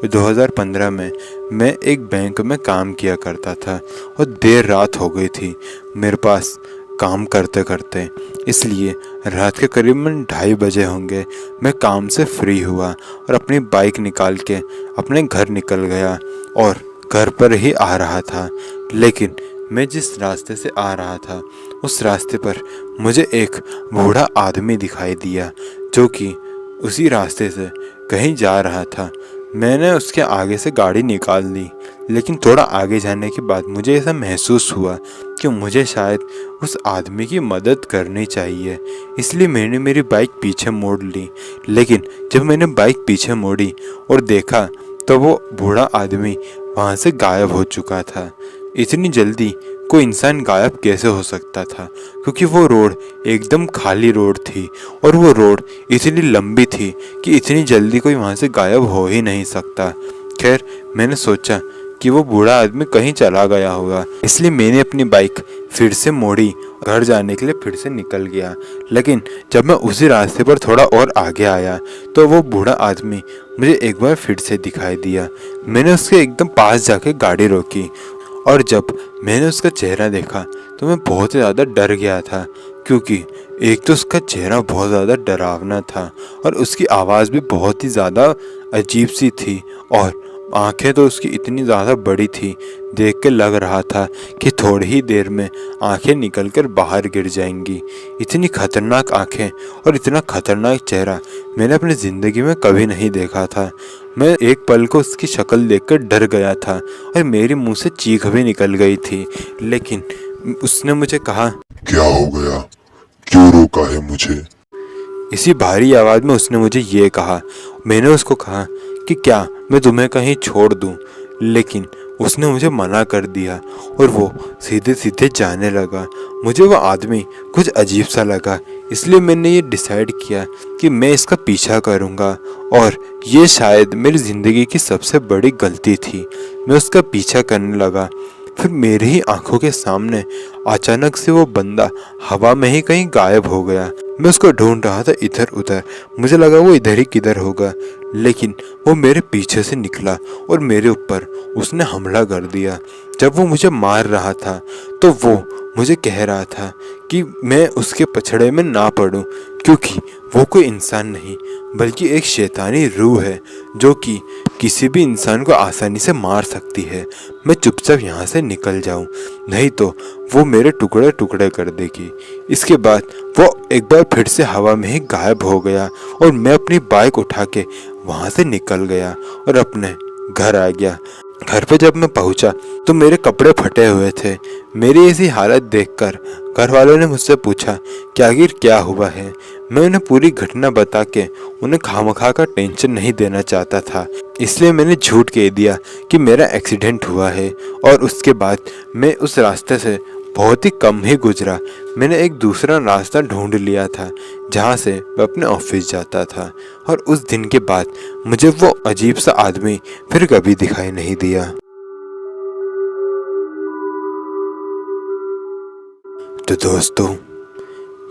2015 में मैं एक बैंक में काम किया करता था और देर रात हो गई थी मेरे पास काम करते करते, इसलिए रात के करीबन 2:30 बजे होंगे मैं काम से फ्री हुआ और अपनी बाइक निकाल के अपने घर निकल गया और घर पर ही आ रहा था। लेकिन मैं जिस रास्ते से आ रहा था उस रास्ते पर मुझे एक बूढ़ा आदमी दिखाई दिया जो कि उसी रास्ते से कहीं जा रहा था। मैंने उसके आगे से गाड़ी निकाल ली, लेकिन थोड़ा आगे जाने के बाद मुझे ऐसा महसूस हुआ कि मुझे शायद उस आदमी की मदद करनी चाहिए, इसलिए मैंने मेरी बाइक पीछे मोड़ ली। लेकिन जब मैंने बाइक पीछे मोड़ी और देखा तो वो बूढ़ा आदमी वहाँ से गायब हो चुका था। इतनी जल्दी कोई इंसान गायब कैसे हो सकता था, क्योंकि वो रोड एकदम खाली रोड थी और वो रोड इतनी लंबी थी कि इतनी जल्दी कोई वहाँ से गायब हो ही नहीं सकता। खैर, मैंने सोचा कि वो बूढ़ा आदमी कहीं चला गया होगा, इसलिए मैंने अपनी बाइक फिर से मोड़ी, घर जाने के लिए फिर से निकल गया। लेकिन जब मैं उसी रास्ते पर थोड़ा और आगे आया तो वो बूढ़ा आदमी मुझे एक बार फिर से दिखाई दिया। मैंने उसके एकदम पास जाके गाड़ी रोकी और जब मैंने उसका चेहरा देखा तो मैं बहुत ज़्यादा डर गया था, क्योंकि एक तो उसका चेहरा बहुत ज़्यादा डरावना था और उसकी आवाज़ भी बहुत ही ज़्यादा अजीब सी थी और आंखें तो उसकी इतनी ज़्यादा बड़ी थी, देख के लग रहा था कि थोड़ी ही देर में आंखें निकलकर बाहर गिर जाएंगी। इतनी खतरनाक आंखें और इतना खतरनाक चेहरा मैंने अपनी ज़िंदगी में कभी नहीं देखा था। मैं एक पल को उसकी शक्ल देखकर डर गया था और मेरे मुंह से चीख भी निकल गई थी। लेकिन उसने मुझे कहा, क्या हो गया, क्यों रोका है मुझे? इसी भारी आवाज़ में उसने मुझे ये कहा। मैंने उसको कहा कि क्या मैं तुम्हें कहीं छोड़ दूं, लेकिन उसने मुझे मना कर दिया और वो सीधे सीधे जाने लगा। मुझे वो आदमी कुछ अजीब सा लगा, इसलिए मैंने ये डिसाइड किया कि मैं इसका पीछा करूँगा और ये शायद मेरी ज़िंदगी की सबसे बड़ी गलती थी। मैं उसका पीछा करने लगा, फिर मेरी ही आंखों के सामने अचानक से वो बंदा हवा में ही कहीं गायब हो गया। मैं उसको ढूंढ रहा था इधर उधर, मुझे लगा वो इधर ही किधर होगा, लेकिन वो मेरे पीछे से निकला और मेरे ऊपर उसने हमला कर दिया। जब वो मुझे मार रहा था तो वो मुझे कह रहा था कि मैं उसके पछड़े में ना पड़ूं, क्योंकि वो कोई इंसान नहीं बल्कि एक शैतानी रूह है जो कि किसी भी इंसान को आसानी से मार सकती है। मैं चुपचाप यहाँ से निकल जाऊँ, नहीं तो वो मेरे टुकड़े टुकड़े कर देगी। इसके बाद वो एक बार फिर से हवा में ही गायब हो गया और मैं अपनी बाइक उठा के वहाँ से निकल गया और अपने घर आ गया। घर पे जब मैं पहुंचा तो मेरे कपड़े फटे हुए थे। मेरी ऐसी हालत देखकर घर वालों ने मुझसे पूछा कि आखिर क्या हुआ है। मैं उन्हें पूरी घटना बता के उन्हें खामखा का टेंशन नहीं देना चाहता था, इसलिए मैंने झूठ कह दिया कि मेरा एक्सीडेंट हुआ है और उसके बाद मैं उस रास्ते से बहुत ही कम ही गुजरा। मैंने एक दूसरा रास्ता ढूंढ लिया था जहाँ से मैं अपने ऑफिस जाता था और उस दिन के बाद मुझे वो अजीब सा आदमी फिर कभी दिखाई नहीं दिया। तो दोस्तों,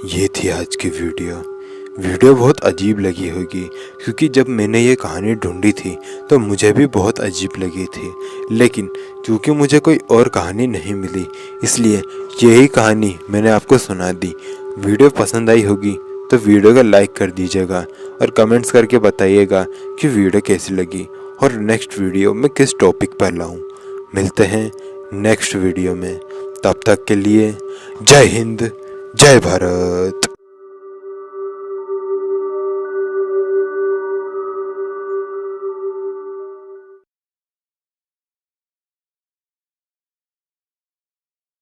ये थी आज की वीडियो बहुत अजीब लगी होगी, क्योंकि जब मैंने ये कहानी ढूंढी थी तो मुझे भी बहुत अजीब लगी थी, लेकिन क्योंकि मुझे कोई और कहानी नहीं मिली इसलिए यही कहानी मैंने आपको सुना दी। वीडियो पसंद आई होगी तो वीडियो को लाइक कर दीजिएगा और कमेंट्स करके बताइएगा कि वीडियो कैसी लगी और नेक्स्ट वीडियो में किस टॉपिक पर लाऊं। मिलते हैं नेक्स्ट वीडियो में, तब तक के लिए जय हिंद, जय भारत।